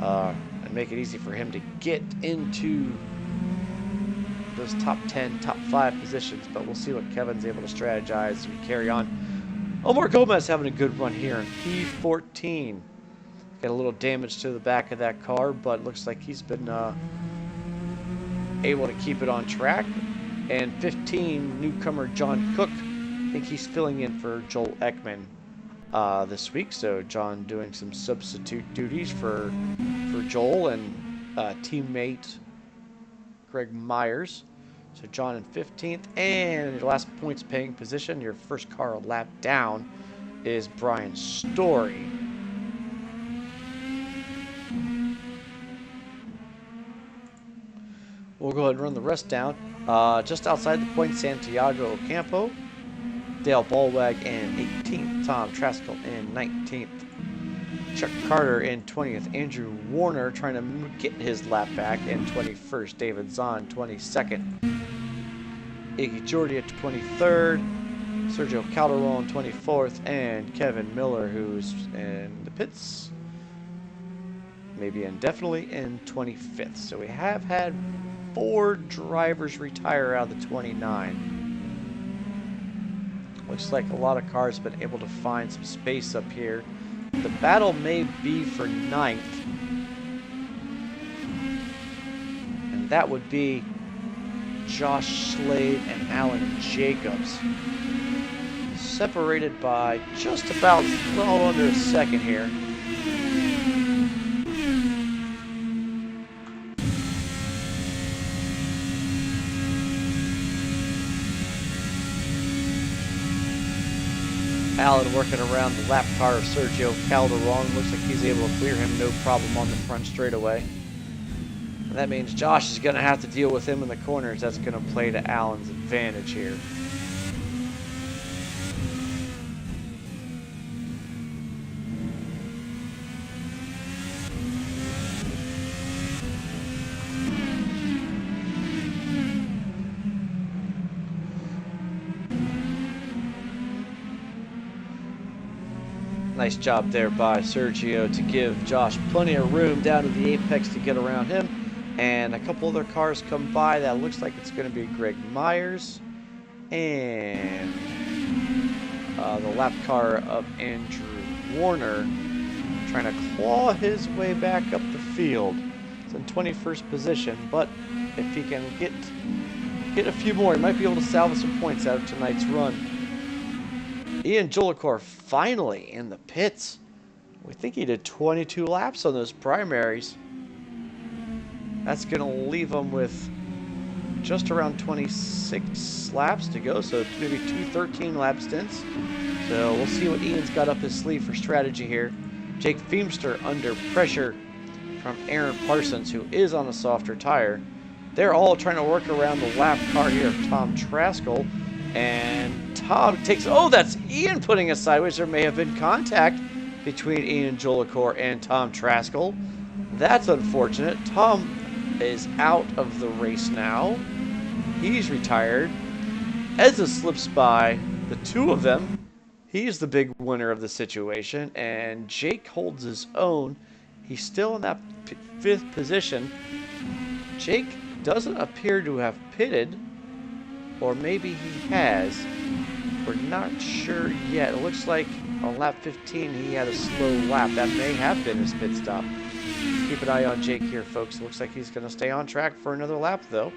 and make it easy for him to get into the those top 10, top 5 positions, but we'll see what Kevin's able to strategize as we carry on. Omar Gomez having a good run here in P14. Got a little damage to the back of that car, but looks like he's been able to keep it on track. And 15, newcomer John Cook. I think he's filling in for Joel Ekman this week. So John doing some substitute duties for Joel and teammate Greg Myers. So John in 15th. And your last points paying position, your first car a lap down, is Brian Story. We'll go ahead and run the rest down. Just outside the point, Santiago Ocampo, Dale Ballwag in 18th, Tom Traskell in 19th, Chuck Carter in 20th, Andrew Warner trying to get his lap back in 21st, David Zahn 22nd, Iggy Jordi at 23rd, Sergio Calderon 24th, and Kevin Miller, who's in the pits, maybe indefinitely, in 25th. So we have had 4 drivers retire out of the 29. Looks like a lot of cars have been able to find some space up here. The battle may be for 9th. And that would be Josh Slade and Alan Jacobs. Separated by just about a little under a second here. Allen working around the lap car of Sergio Calderon. Looks like he's able to clear him no problem on the front straightaway. And that means Josh is going to have to deal with him in the corners. That's going to play to Allen's advantage here. Nice job there by Sergio to give Josh plenty of room down to the apex to get around him. And a couple other cars come by. That looks like it's going to be Greg Myers and the lap car of Andrew Warner trying to claw his way back up the field. It's in 21st position, but if he can get a few more, he might be able to salvage some points out of tonight's run. Ian Jolicoeur finally in the pits. We think he did 22 laps on those primaries. That's going to leave him with just around 26 laps to go, so maybe 2 13-lap stints. So we'll see what Ian's got up his sleeve for strategy here. Jake Feemster under pressure from Aaron Parsons, who is on a softer tire. They're all trying to work around the lap car here of Tom Traskell. And Tom takes, oh, that's Ian putting us sideways. There may have been contact between Ian Jolicoeur and Tom Traskell. That's unfortunate. Tom is out of the race now. He's retired. Ezza slips by the two of them. He's the big winner of the situation. And Jake holds his own. He's still in that 5th position. Jake doesn't appear to have pitted. Or maybe he has. We're not sure yet. It looks like on lap 15 he had a slow lap. That may have been his pit stop. Keep an eye on Jake here, folks. It looks like he's going to stay on track for another lap, though.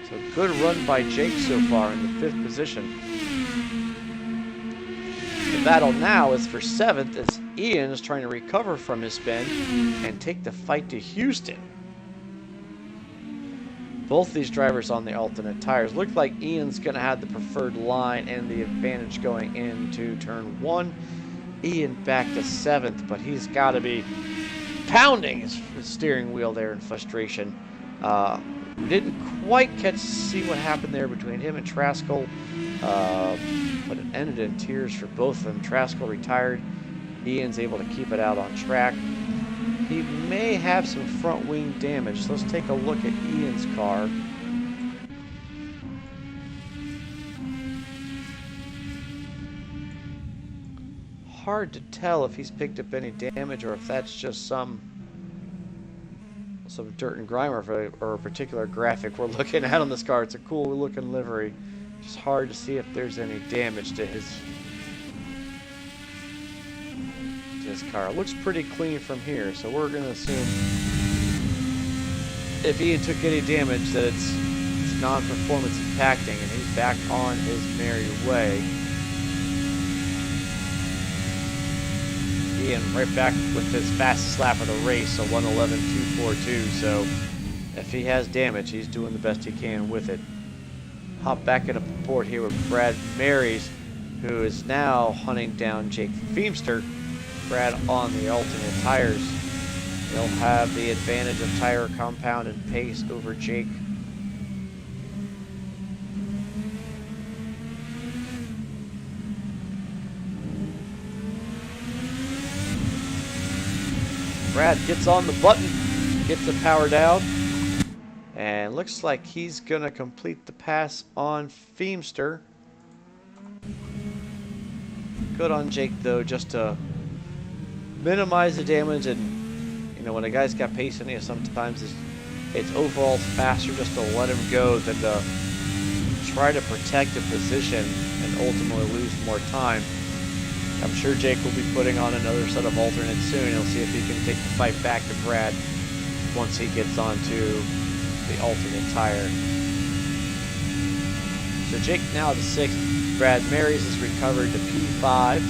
So good run by Jake so far in the 5th position. The battle now is for 7th as Ian is trying to recover from his spin and take the fight to Houston. Both these drivers on the alternate tires. Look like Ian's going to have the preferred line and the advantage going into turn 1. Ian back to 7th, but he's got to be pounding his steering wheel there in frustration. We didn't quite see what happened there between him and Traskell, but it ended in tears for both of them. Traskell retired. Ian's able to keep it out on track. He may have some front wing damage. So let's take a look at Ian's car. Hard to tell if he's picked up any damage or if that's just some some dirt and grime or a particular graphic we're looking at on this car. It's a cool looking livery. Just hard to see if there's any damage to his car. It looks pretty clean from here, so we're going to assume if Ian took any damage that it's non-performance impacting, and he's back on his merry way. Ian right back with his fastest lap of the race, a 1:11.242. So if he has damage, he's doing the best he can with it. Hop back into port here with Brad Marys, who is now hunting down Jake Feemster. Brad on the alternate tires. They'll have the advantage of tire compound and pace over Jake. Brad gets on the button, gets the power down, and looks like he's going to complete the pass on Feemster. Good on Jake, though, just to minimize the damage. And, you know, when a guy's got pace in here, sometimes it's overall faster just to let him go than to try to protect a position and ultimately lose more time. I'm sure Jake will be putting on another set of alternates soon. He'll see if he can take the fight back to Brad once he gets onto the alternate tire. So Jake now to 6th. Brad Marys has recovered to P5.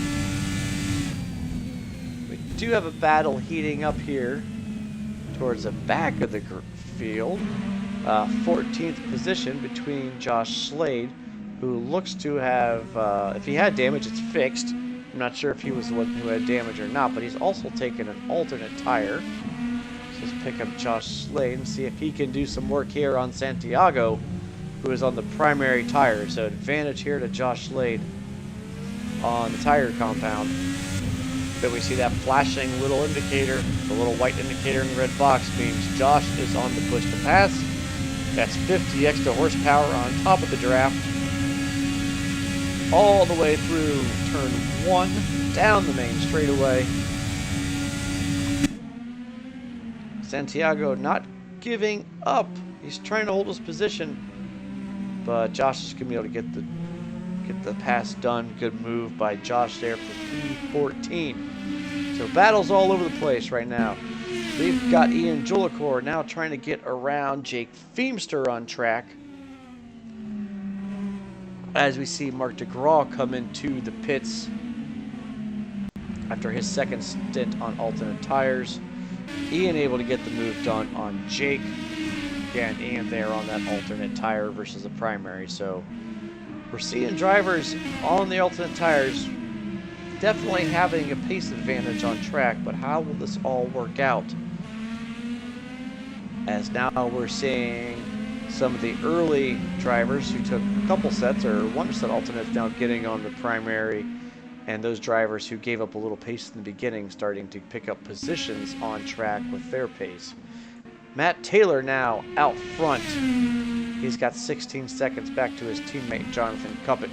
We do have a battle heating up here towards the back of the field. 14th position between Josh Slade, who looks to have, if he had damage, it's fixed. I'm not sure if he was the one who had damage or not, but he's also taken an alternate tire. So let's pick up Josh Slade and see if he can do some work here on Santiago, who is on the primary tire. So advantage here to Josh Slade on the tire compound. Then we see that flashing little indicator, the little white indicator in the red box means Josh is on the push to pass. That's 50 extra horsepower on top of the draft. All the way through turn 1, down the main straightaway. Santiago not giving up. He's trying to hold his position, but Josh is going to be able to get the pass done. Good move by Josh there for P14. So battles all over the place right now. We've got Ian Jolicoeur now trying to get around Jake Feemster on track, as we see Mark DeGraw come into the pits after his second stint on alternate tires. Ian able to get the move done on Jake. Again, Ian there on that alternate tire versus the primary. So we're seeing drivers on the alternate tires definitely having a pace advantage on track, but how will this all work out? As now we're seeing some of the early drivers who took a couple sets or one set alternates now getting on the primary, and those drivers who gave up a little pace in the beginning starting to pick up positions on track with their pace. Matt Taylor now out front. He's got 16 seconds back to his teammate Jonathan Cuppett.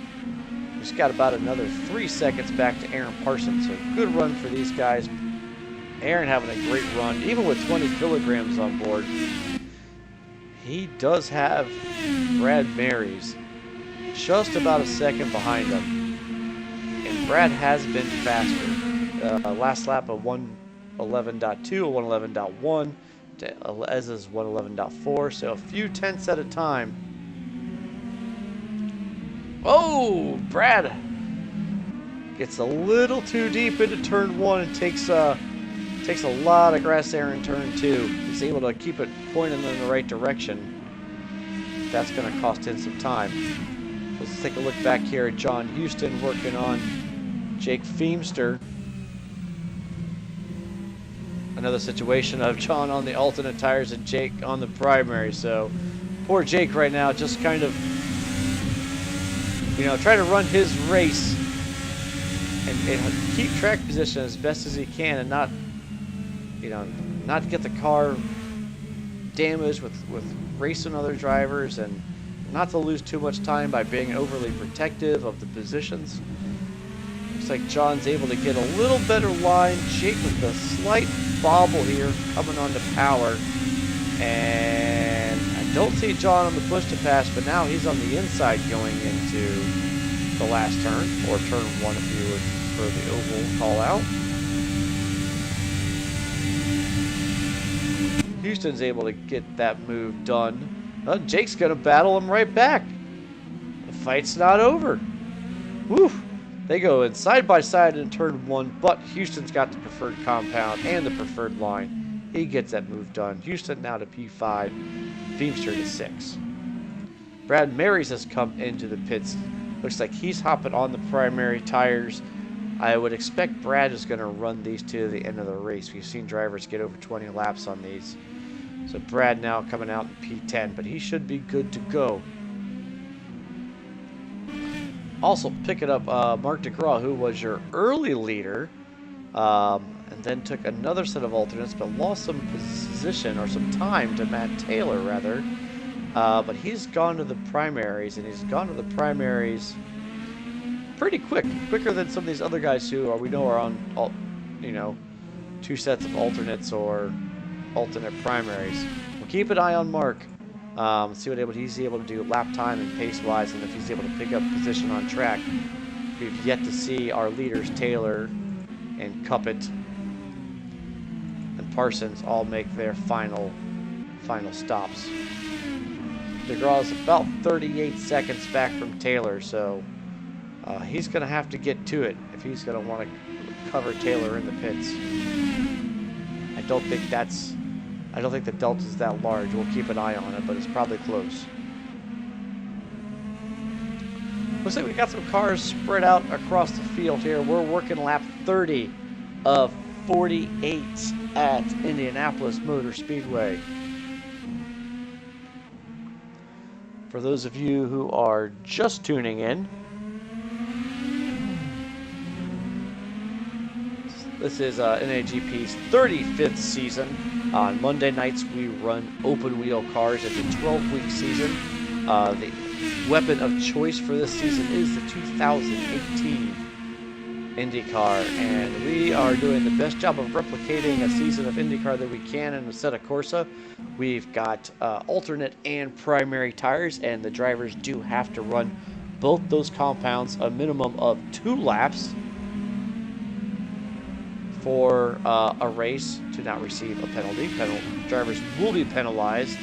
He's got about another 3 seconds back to Aaron Parsons. So good run for these guys. Aaron having a great run, even with 20 kilograms on board. He does have Brad Marys just about a second behind him. And Brad has been faster. Last lap of 1:11.2 or 1:11.1. As is 1:11.4. So a few tenths at a time. Oh, Brad gets a little too deep into turn 1 and takes a lot of grass there in turn 2. He's able to keep it pointing in the right direction. That's going to cost him some time. Let's take a look back here at John Houston working on Jake Feemster. Another situation of John on the alternate tires and Jake on the primary. So poor Jake right now just kind of, trying to run his race and keep track position as best as he can, and not get the car damaged with racing other drivers, and not to lose too much time by being overly protective of the positions. Looks like John's able to get a little better line. Jake with a slight bobble here coming onto power. And I don't see John on the push to pass, but now he's on the inside going into the last turn, or turn 1 if you would for the oval call out. Houston's able to get that move done. Jake's going to battle him right back. The fight's not over. Woo! They go in side by side in turn 1, but Houston's got the preferred compound and the preferred line. He gets that move done. Houston now to P5, Feimster to 6. Brad Marys has come into the pits. Looks like he's hopping on the primary tires. I would expect Brad is going to run these to the end of the race. We've seen drivers get over 20 laps on these. So Brad now coming out in P10, but he should be good to go. Also picking up Mark DeGraw, who was your early leader, and then took another set of alternates, but lost some position, or some time, to Matt Taylor, rather. But he's gone to the primaries, and he's gone to the primaries pretty quicker than some of these other guys who we know are on, 2 sets of alternates or alternate primaries. We'll keep an eye on Mark. See what he's able to do lap time and pace-wise, and if he's able to pick up position on track. We've yet to see our leaders, Taylor and Cuppet and Parsons, all make their final stops. DeGraw is about 38 seconds back from Taylor, so he's going to have to get to it if he's going to want to cover Taylor in the pits. I don't think the delta's that large. We'll keep an eye on it, but it's probably close. Looks like we got some cars spread out across the field here. We're working lap 30 of 48 at Indianapolis Motor Speedway. For those of you who are just tuning in, this is NAGP's 35th season. On Monday nights, we run open wheel cars. It's a 12-week season. The weapon of choice for this season is the 2018 Indycar, and we are doing the best job of replicating a season of Indycar that we can in Assetto Corsa. We've got alternate and primary tires, and the drivers do have to run both those compounds a minimum of 2 laps for a race to not receive a penalty. Drivers will be penalized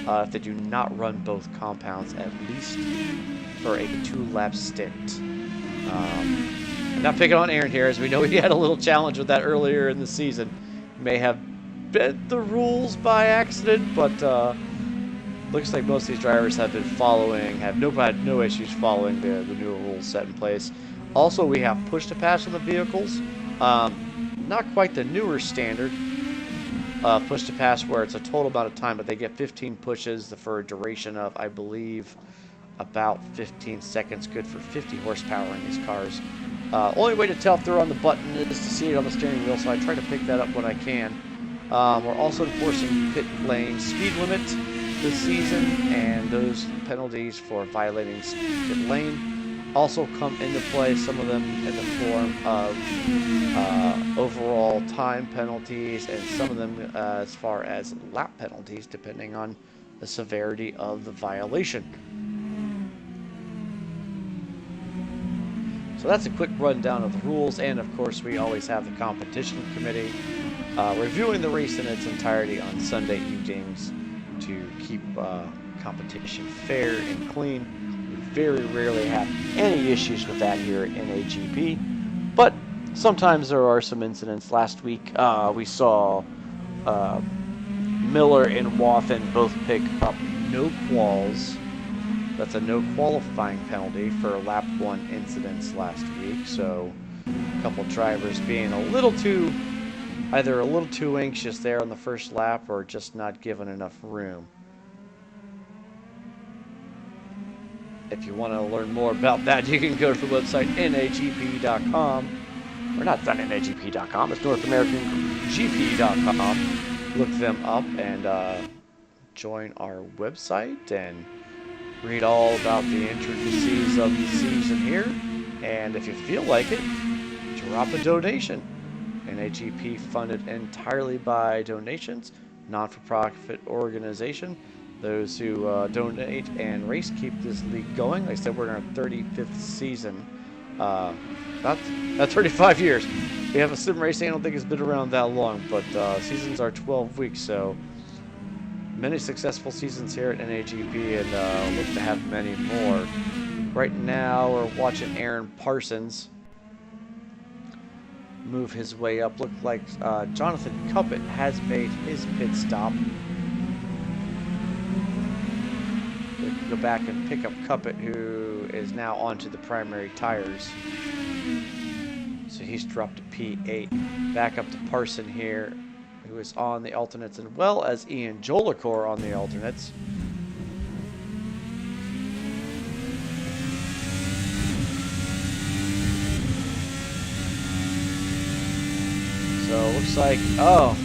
if they do not run both compounds at least for a 2-lap stint. I'm not picking on Aaron here, as we know he had a little challenge with that earlier in the season. May have bent the rules by accident, but looks like most of these drivers have been had no issues following the new rules set in place. Also, we have push to pass on the vehicles. Not quite the newer standard push to pass where it's a total amount of time, but they get 15 pushes for a duration of, I believe, about 15 seconds, good for 50 horsepower in these cars. Only way to tell if they're on the button is to see it on the steering wheel, so I try to pick that up when I can. We're also enforcing pit lane speed limit this season, and those penalties for violating pit lane also come into play, some of them in the form of overall time penalties, and some of them as far as lap penalties, depending on the severity of the violation. So that's a quick rundown of the rules, and of course we always have the competition committee reviewing the race in its entirety on Sunday evenings to keep competition fair and clean. Very rarely have any issues with that here at NAGP, but sometimes there are some incidents. Last week we saw Miller and Wathen both pick up no quals. That's a no qualifying penalty for lap 1 incidents last week, so a couple drivers being either a little too anxious there on the first lap or just not given enough room. If you want to learn more about that, you can go to the website nagp.com. Or not nagp.com, it's NorthAmericanGP.com. Look them up and join our website and read all about the intricacies of the season here. And if you feel like it, drop a donation. NAGP funded entirely by donations. non-for-profit organization. Those who donate and race keep this league going. Like I said, we're in our 35th season. Not 35 years. We have a sim racing. I don't think it's been around that long, but seasons are 12 weeks, so many successful seasons here at NAGP, and look to have many more. Right now, we're watching Aaron Parsons move his way up. Look like Jonathan Cuppett has made his pit stop. We can go back and pick up Cuppett, who is now onto the primary tires. So he's dropped to P8. Back up to Parson here, who is on the alternates, as well as Ian Jolicoeur on the alternates. So it looks like, oh,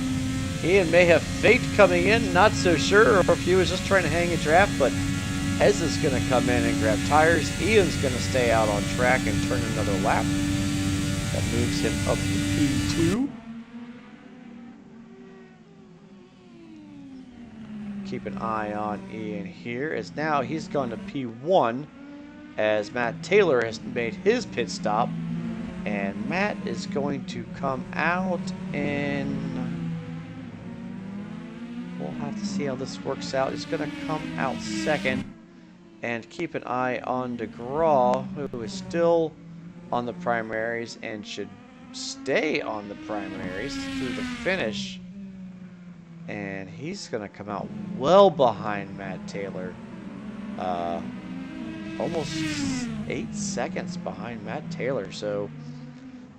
Ian may have fate coming in, not so sure, or if he was just trying to hang a draft, but Hez is going to come in and grab tires. Ian's going to stay out on track and turn another lap. That moves him up to P2. Keep an eye on Ian here, as now he's gone to P1 as Matt Taylor has made his pit stop. And Matt is going to come out in... We'll have to see how this works out. He's going to come out second. And keep an eye on DeGraw, who is still on the primaries and should stay on the primaries through the finish. And he's going to come out well behind Matt Taylor. Almost 8 seconds behind Matt Taylor. So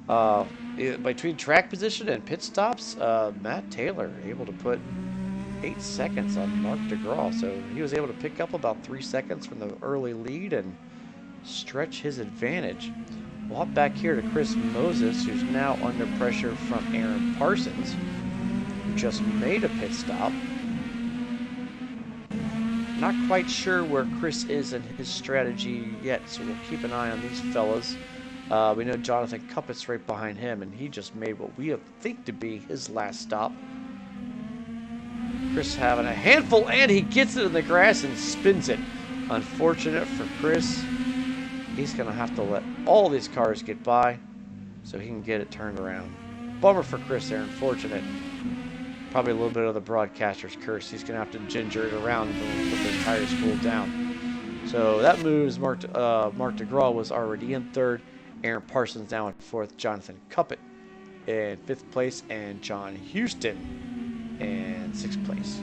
between track position and pit stops, Matt Taylor able to put 8 seconds on Mark DeGraw. So he was able to pick up about 3 seconds from the early lead and stretch his advantage. We'll hop back here to Chris Moses, who's now under pressure from Aaron Parsons, who just made a pit stop. Not quite sure where Chris is in his strategy yet, so we'll keep an eye on these fellas. We know Jonathan Cuppett's right behind him, and he just made what we think to be his last stop. Chris having a handful, and he gets it in the grass and spins it. Unfortunate for Chris. He's going to have to let all these cars get by so he can get it turned around. Bummer for Chris there, unfortunate. Probably a little bit of the broadcaster's curse. He's going to have to ginger it around and let the tires cool down. So that moves Mark DeGraw was already in third. Aaron Parsons now in fourth. Jonathan Cuppett in fifth place. And John Houston in sixth place.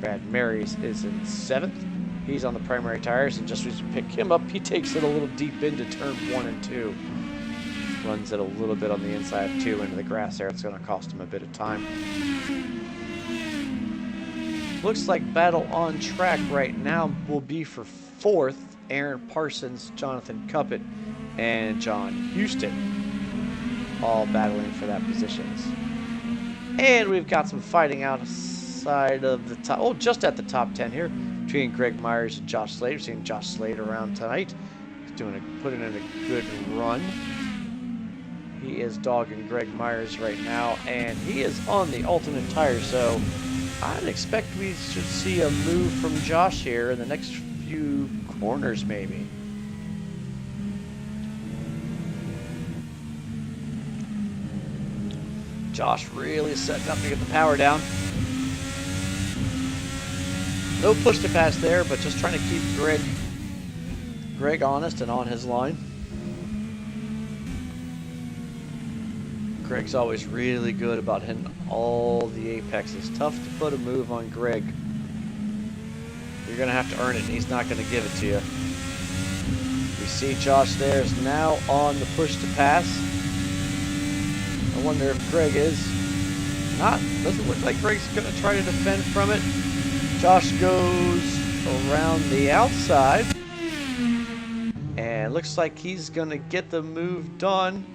Brad Marys is in seventh. He's on the primary tires, and just as we pick him up, he takes it a little deep into turn 1 and 2. Runs it a little bit on the inside of 2 into the grass there. It's going to cost him a bit of time. Looks like battle on track right now will be for fourth. Aaron Parsons, Jonathan Cuppett, and John Houston all battling for that positions. And we've got some fighting outside of the top, just at the top 10 here, between Greg Myers and Josh Slade. We're seeing Josh Slade around tonight. He's putting in a good run. He is dogging Greg Myers right now, and he is on the alternate tire, so I'd expect we should see a move from Josh here in the next few corners, maybe. Josh really setting up to get the power down. No push to pass there, but just trying to keep Greg honest and on his line. Greg's always really good about hitting all the apexes. Tough to put a move on Greg. You're going to have to earn it. He's not going to give it to you. We see Josh there is now on the push to pass. I wonder if Greg is not. Doesn't look like Greg's going to try to defend from it. Josh goes around the outside. And looks like he's going to get the move done.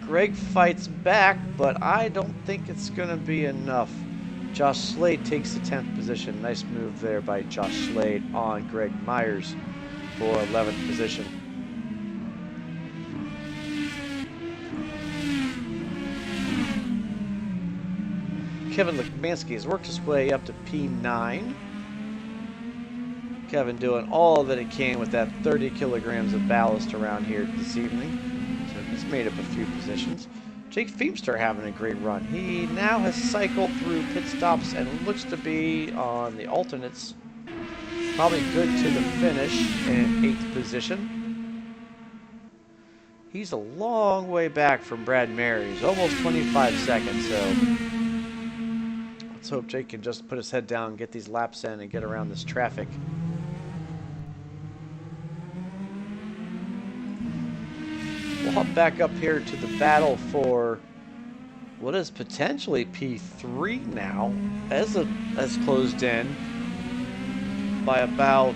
Greg fights back, but I don't think it's going to be enough. Josh Slade takes the 10th position. Nice move there by Josh Slade on Greg Myers for 11th position. Kevin Lemansky has worked his way up to P9. Kevin doing all that he can with that 30 kilograms of ballast around here this evening. So he's made up a few positions. Jake Feemster having a great run. He now has cycled through pit stops and looks to be on the alternates. Probably good to the finish in 8th position. He's a long way back from Brad Mary's, almost 25 seconds, so let's hope Jake can just put his head down, get these laps in, and get around this traffic. We'll hop back up here to the battle for what is potentially P3 now. Ezra has closed in by about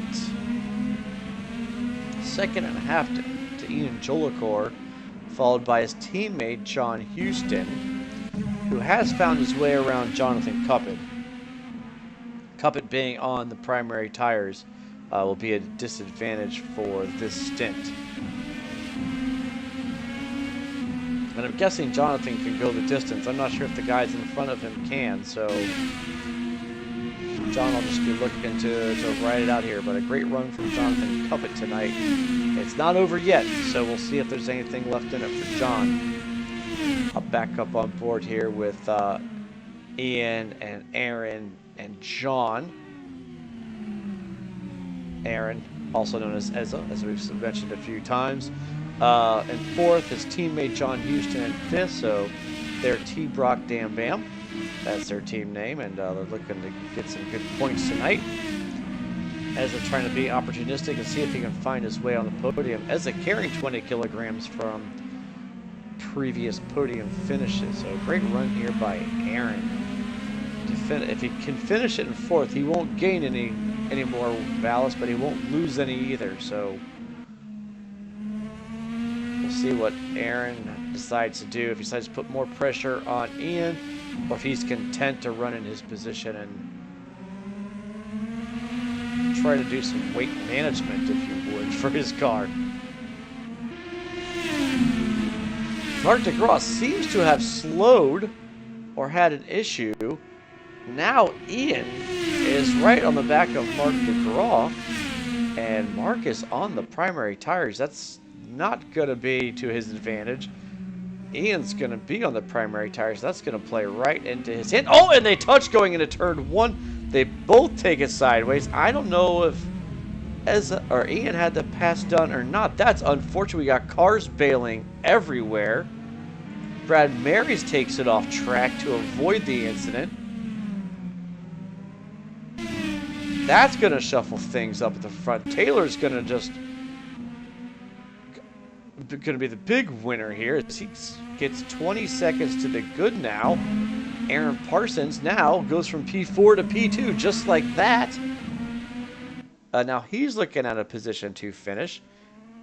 a second and a half to Ian Jolicoeur, followed by his teammate John Houston, who has found his way around Jonathan Cuppet. Cuppet being on the primary tires will be a disadvantage for this stint. And I'm guessing Jonathan can go the distance. I'm not sure if the guys in front of him can, so John will just be looking to ride it out here. But a great run from Jonathan Cuppet tonight. It's not over yet, so we'll see if there's anything left in it for John. I'll back up on board here with Ian and Aaron and John. Aaron, also known as Ezra, as we've mentioned a few times. And 4th, his teammate John Houston in 5th, so they're T-Brock Dam Bam. That's their team name, and they're looking to get some good points tonight. Ezra trying to be opportunistic and see if he can find his way on the podium. Ezra carrying 20 kilograms from previous podium finishes, so a great run here by Aaron. If he can finish it in 4th, he won't gain any more ballast, but he won't lose any either, so see what Aaron decides to do, if he decides to put more pressure on Ian, or if he's content to run in his position and try to do some weight management, if you would, for his car. Mark DeGraw seems to have slowed or had an issue. Now Ian is right on the back of Mark DeGraw, and Mark is on the primary tires. That's not going to be to his advantage. Ian's going to be on the primary tires. That's going to play right into his hand. Oh, and they touch going into turn 1. They both take it sideways. I don't know if Ezra or Ian had the pass done or not. That's unfortunate. We got cars bailing everywhere. Brad Marys takes it off track to avoid the incident. That's going to shuffle things up at the front. Taylor's going to just going to be the big winner here. He gets 20 seconds to the good now. Aaron Parsons now goes from P4 to P2 just like that. Now he's looking at a position to finish.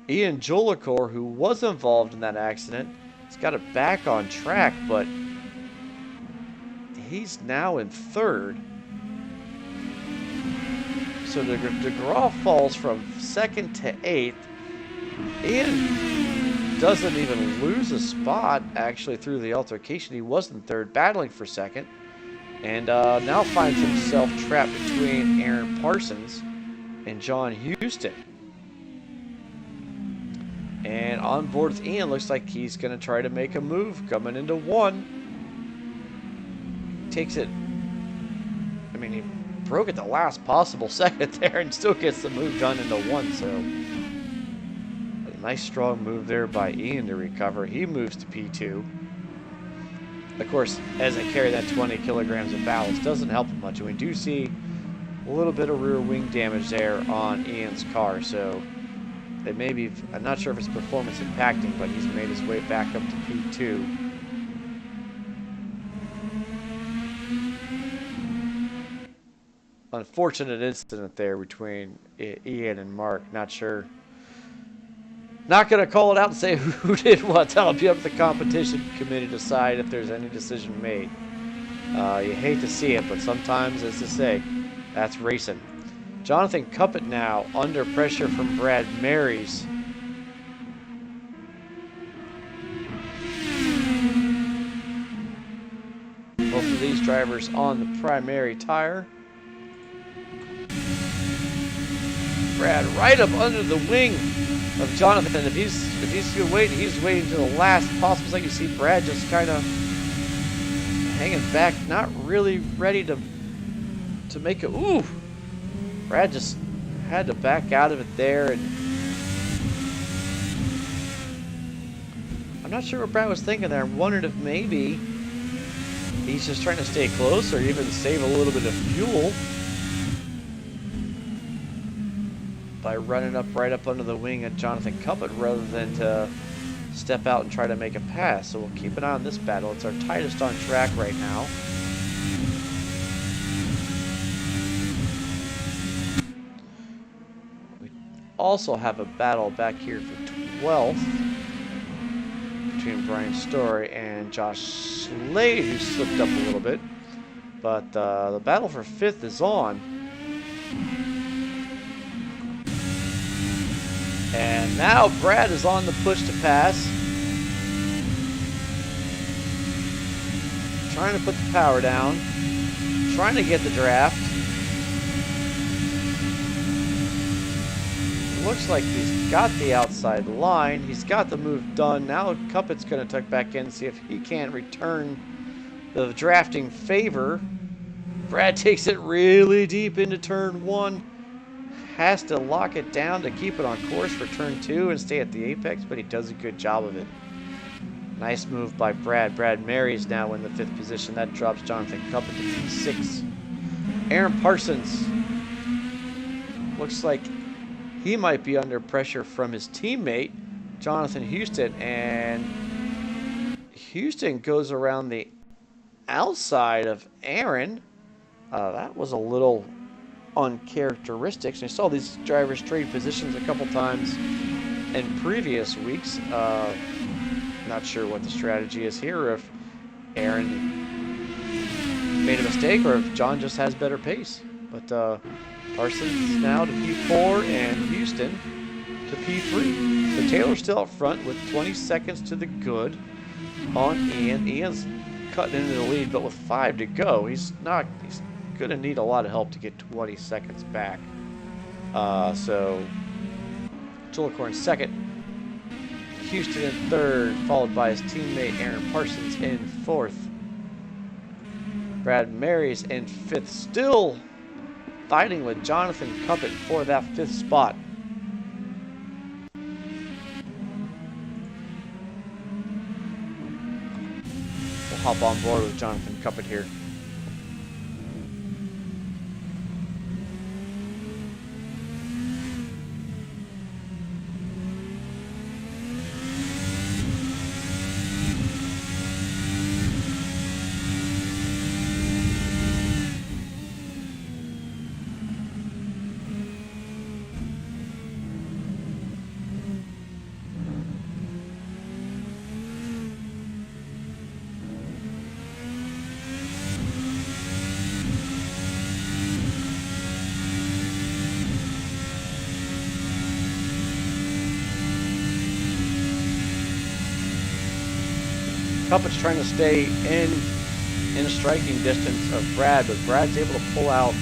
Ian Jolicoeur, who was involved in that accident, has got it back on track, but he's now in 3rd. So DeGraw falls from 2nd to 8th. Ian doesn't even lose a spot, actually, through the altercation. He was in 3rd, battling for 2nd, and now finds himself trapped between Aaron Parsons and John Houston. And on board with Ian, looks like he's going to try to make a move coming into 1. Takes it, I mean, he broke it the last possible second there and still gets the move done into 1, so a nice strong move there by Ian to recover. He moves to P2. Of course, as I carry that 20 kilograms of ballast, doesn't help him much, and we do see a little bit of rear wing damage there on Ian's car, so it may be, I'm not sure if it's performance impacting, but he's made his way back up to P2. Unfortunate incident there between Ian and Mark. Not sure. Not going to call it out and say who did what. That'll be up to the competition committee to decide if there's any decision made. You hate to see it, but sometimes, as to say, that's racing. Jonathan Cuppet now under pressure from Brad Marys. Hopefully of these drivers on the primary tire. Brad right up under the wing of Jonathan. If he's gonna wait, he's waiting to the last possible second. You see Brad just kind of hanging back, not really ready to make it. Ooh, Brad just had to back out of it there, and I'm not sure what Brad was thinking there. I'm wondering if maybe he's just trying to stay close or even save a little bit of fuel by running up right up under the wing of Jonathan Cuppett rather than to step out and try to make a pass. So we'll keep an eye on this battle. It's our tightest on track right now. We also have a battle back here for 12th between Brian Story and Josh Slade, who slipped up a little bit. But the battle for 5th is on. And now Brad is on the push to pass. Trying to put the power down. Trying to get the draft. Looks like he's got the outside line. He's got the move done. Now Cuppett's going to tuck back in and see if he can't return the drafting favor. Brad takes it really deep into turn 1. Has to lock it down to keep it on course for turn 2 and stay at the apex, but he does a good job of it. Nice move by Brad. Brad Mary's now in the 5th position. That drops Jonathan Cuppett to P6. Aaron Parsons looks like he might be under pressure from his teammate, Jonathan Houston, and Houston goes around the outside of Aaron. That was a little uncharacteristic. I saw these drivers trade positions a couple times in previous weeks. Not sure what the strategy is here, or if Aaron made a mistake or if John just has better pace. But Parsons now to P4 and Houston to P3. So Taylor's still up front with 20 seconds to the good on Ian. Ian's cutting into the lead, but with 5 to go, he's going to need a lot of help to get 20 seconds back. So Julicorn 2nd, Houston in 3rd, followed by his teammate Aaron Parsons in 4th. Brad Mary's in 5th, still fighting with Jonathan Cuppett for that 5th spot. We'll hop on board with Jonathan Cuppett here. Cuppett's trying to stay in striking distance of Brad, but Brad's able to pull out,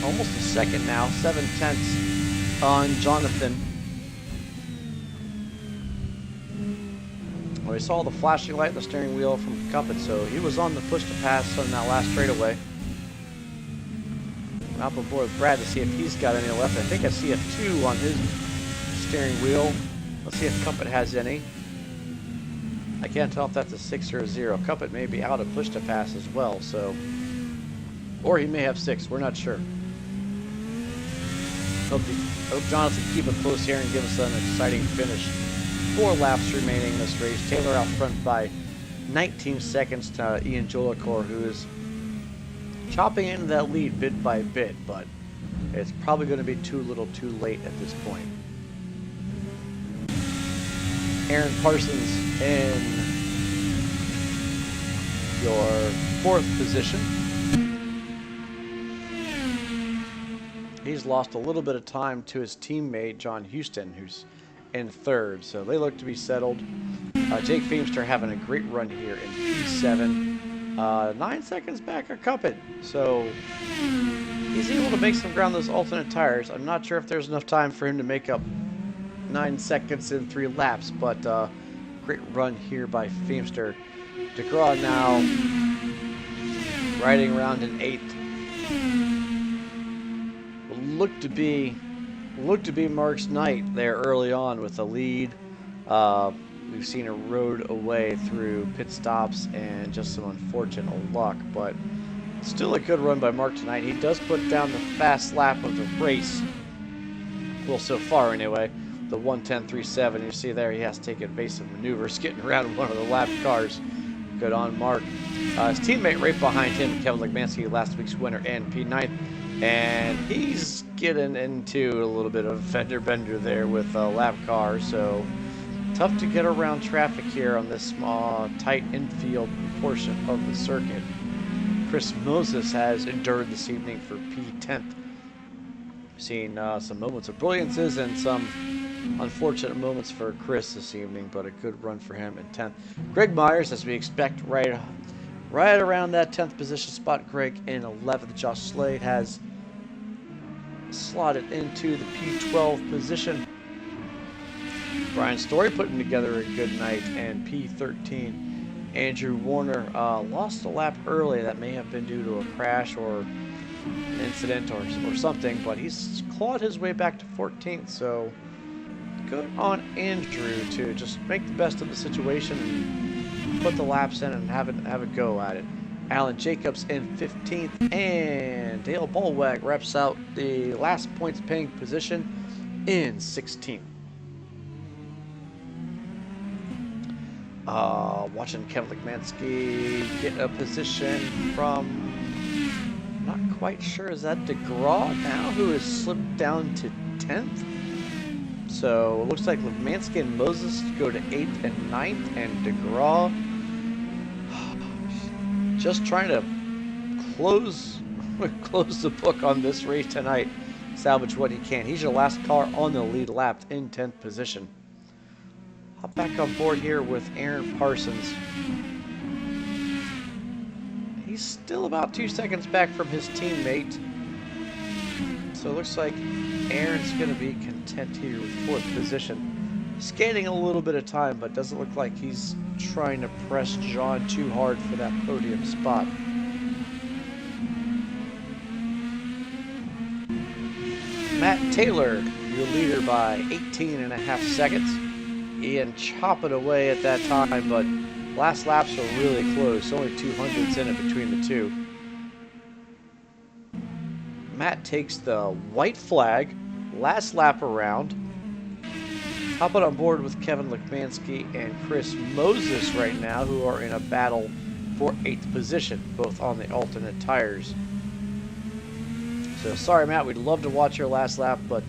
almost a second now, 7/10 on Jonathan. Well, we saw the flashing light in the steering wheel from Cuppett, so he was on the push to pass on that last straightaway. I'm up aboard with Brad to see if he's got any left. I think I see a 2 on his steering wheel. Let's see if Cuppett has any. I can't tell if that's a 6 or a 0. Cuppett may be out of push to pass as well, so, or he may have 6. We're not sure. Hope Jonathan can keep it close here and give us an exciting finish. 4 laps remaining in this race. Taylor out front by 19 seconds to Ian Jolicoeur, who is chopping into that lead bit by bit, but it's probably going to be too little too late at this point. Aaron Parsons in your 4th position. He's lost a little bit of time to his teammate, John Houston, who's in third. So they look to be settled. Jake Feimster having a great run here in P7. 9 seconds back of Cuppet. So he's able to make some ground those alternate tires. I'm not sure if there's enough time for him to make up 9 seconds in 3 laps, but great run here by Feimster. DeGraw now riding around in 8th. Looked to be Mark's night there early on with a lead. We've seen a road away through pit stops and just some unfortunate luck, but still a good run by Mark tonight. He does put down the fast lap of the race. Well, so far anyway. The 1:10.37. You see there he has to take evasive maneuvers getting around one of the lap cars. Good on Mark. His teammate right behind him, Kevin Legmansky, last week's winner and P9. And he's getting into a little bit of a fender bender there with a lap car, so tough to get around traffic here on this small, tight infield portion of the circuit. Chris Moses has endured this evening for P10th. Seen some moments of brilliances and some unfortunate moments for Chris this evening, but a good run for him in 10th. Greg Myers, as we expect, right around that 10th position spot. Greg in 11th. Josh Slade has slotted into the P12 position. Brian Story putting together a good night, and P13. Andrew Warner lost a lap early. That may have been due to a crash or an incident or something, but he's clawed his way back to 14th, so good on Andrew to just make the best of the situation and put the laps in and have a go at it. Alan Jacobs in 15th, and Dale Ballwag reps out the last points paying position in 16th. Watching Kevin Legmansky get a position from, not quite sure, is that DeGraw now, who has slipped down to 10th? So it looks like Legmansky and Moses go to 8th and 9th, and DeGraw just trying to close the book on this race tonight, salvage what he can. He's your last car on the lead lap in 10th position. Hop back on board here with Aaron Parsons. He's still about 2 seconds back from his teammate. So it looks like Aaron's going to be content here with 4th position. He's gaining a little bit of time, but doesn't look like he's trying to press John too hard for that podium spot. Matt Taylor, your leader by 18.5 seconds. Ian chopping away at that time, but last laps are really close. Only 200ths in it between the two. Matt takes the white flag, last lap around. Hopping on board with Kevin Legmansky and Chris Moses right now, who are in a battle for 8th position, both on the alternate tires. So sorry, Matt, we'd love to watch your last lap, but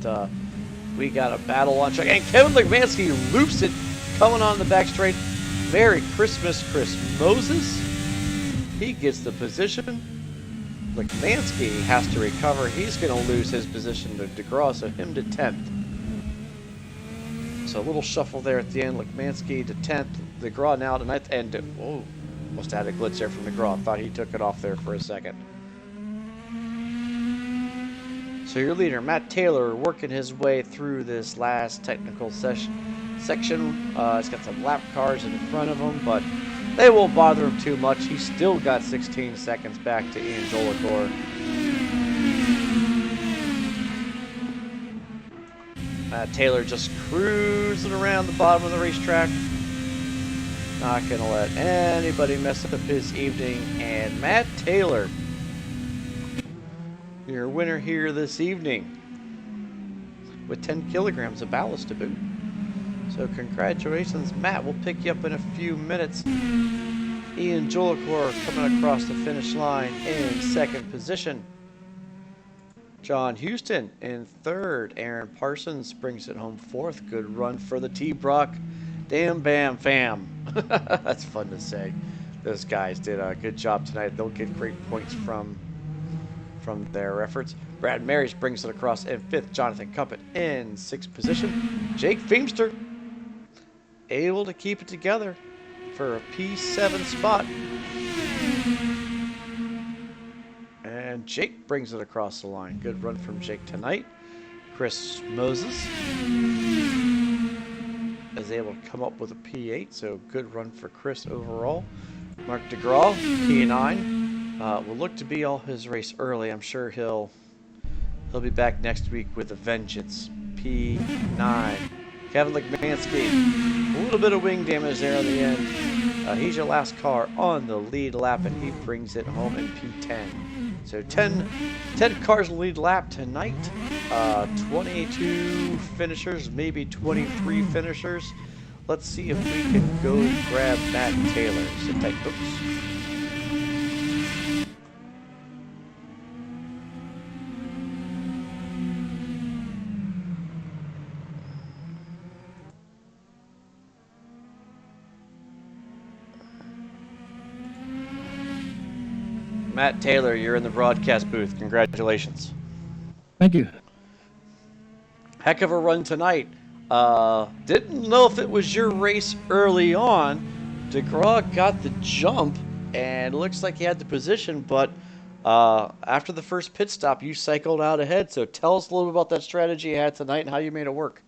we got a battle on track. And Kevin Legmansky loops it, coming on the back straight. Merry Christmas, Chris Moses. He gets the position. Legmansky has to recover. He's going to lose his position to DeGraw, so him to 10th. So a little shuffle there at the end. Legmansky to 10th. DeGraw now to 9th. And, whoa, must have had a glitch there from DeGraw. Thought he took it off there for a second. So your leader, Matt Taylor, working his way through this last technical section. He's got some lap cars in front of him, but they won't bother him too much. He's still got 16 seconds back to Ian Jolicoeur. Matt Taylor just cruising around the bottom of the racetrack. Not going to let anybody mess up his evening. And Matt Taylor, your winner here this evening, with 10 kilograms of ballast to boot. So congratulations, Matt. We'll pick you up in a few minutes. Ian Jolicoeur coming across the finish line in 2nd position. John Houston in 3rd. Aaron Parsons brings it home 4th. Good run for the T-Brock Damn Bam Fam. That's fun to say. Those guys did a good job tonight. They'll get great points from their efforts. Brad Marys brings it across in 5th. Jonathan Cuppet in 6th position. Jake Feimster able to keep it together for a P7 spot. And Jake brings it across the line. Good run from Jake tonight. Chris Moses is able to come up with a P8, so good run for Chris overall. Mark DeGraw, P9. Will look to be all his race early. I'm sure he'll be back next week with a vengeance. P9. Kevin Lekmansky, a little bit of wing damage there on the end. He's your last car on the lead lap, and he brings it home in P10. So 10 cars in the lead lap tonight. 22 finishers, maybe 23 finishers. Let's see if we can go grab Matt Taylor. Sit tight, folks. Matt Taylor, you're in the broadcast booth. Congratulations. Thank you. Heck of a run tonight. Didn't know if it was your race early on. DeGraw got the jump, and looks like he had the position, but after the first pit stop, you cycled out ahead. So tell us a little bit about that strategy you had tonight and how you made it work.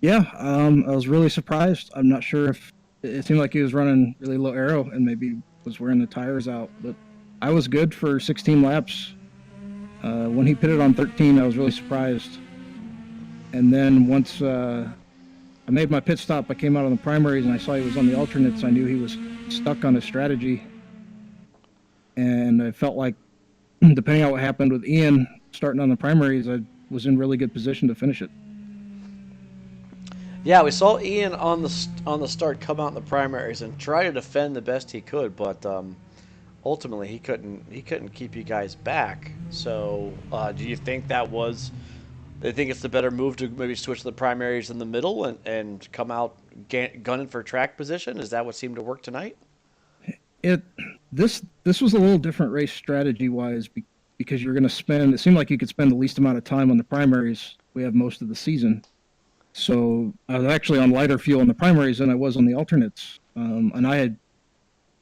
Yeah, I was really surprised. I'm not sure if it seemed like he was running really low aero and maybe was wearing the tires out, but I was good for 16 laps. When he pitted on 13, I was really surprised. And then once I made my pit stop, I came out on the primaries and I saw he was on the alternates. I knew he was stuck on his strategy. And I felt like, depending on what happened with Ian starting on the primaries, I was in really good position to finish it. Yeah, we saw Ian on the start come out in the primaries and try to defend the best he could, but ultimately he couldn't keep you guys back. So do you think they think it's the better move to maybe switch the primaries in the middle and come out gunning for track position? Is that what seemed to work tonight? This was a little different race strategy wise because you're going to spend. It seemed like you could spend the least amount of time on the primaries. We have most of the season, so I was actually on lighter fuel in the primaries than I was on the alternates. And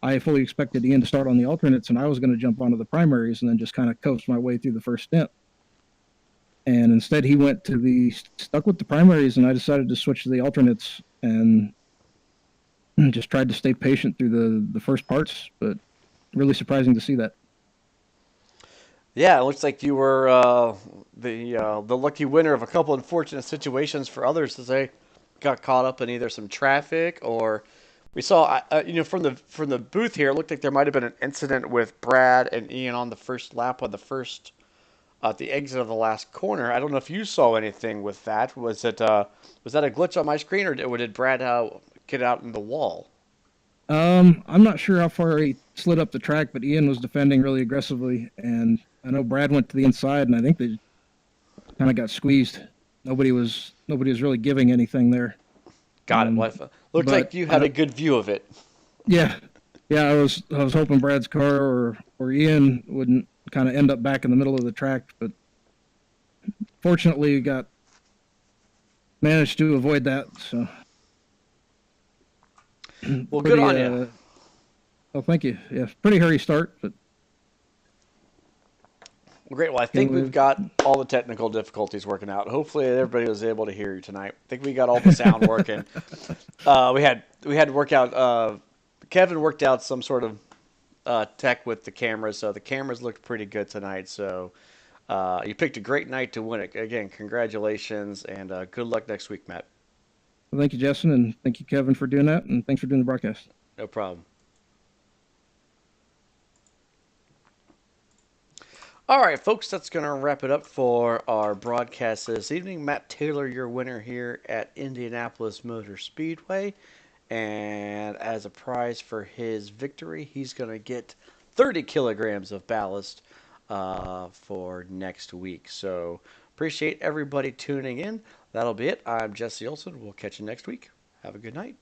I fully expected Ian to start on the alternates, and I was going to jump onto the primaries and then just kind of coast my way through the first stint. And instead, he went to stuck with the primaries, and I decided to switch to the alternates and just tried to stay patient through the first parts. But really surprising to see that. Yeah, it looks like you were the lucky winner of a couple unfortunate situations for others as they got caught up in either some traffic or we saw from the booth here. It looked like there might have been an incident with Brad and Ian on the first lap on the first at the exit of the last corner. I don't know if you saw anything with that. Was that a glitch on my screen, or did Brad get out in the wall? I'm not sure how far he slid up the track, but Ian was defending really aggressively, and I know Brad went to the inside, and I think they kind of got squeezed. Nobody was really giving anything there. Got it. Looks like you had a good view of it. Yeah. I was hoping Brad's car or Ian wouldn't kind of end up back in the middle of the track, but fortunately managed to avoid that. So, well, good on you. Oh, thank you. Yeah, pretty hurry start, but great. Well, I think we've got all the technical difficulties working out. Hopefully, everybody was able to hear you tonight. I think we got all the sound working. We had to work out. Kevin worked out some sort of tech with the cameras, so the cameras looked pretty good tonight. So you picked a great night to win it. Again, congratulations and good luck next week, Matt. Well, thank you, Justin, and thank you, Kevin, for doing that, and thanks for doing the broadcast. No problem. All right, folks, that's going to wrap it up for our broadcast this evening. Matt Taylor, your winner here at Indianapolis Motor Speedway. And as a prize for his victory, he's going to get 30 kilograms of ballast for next week. So appreciate everybody tuning in. That'll be it. I'm Jesse Olson. We'll catch you next week. Have a good night.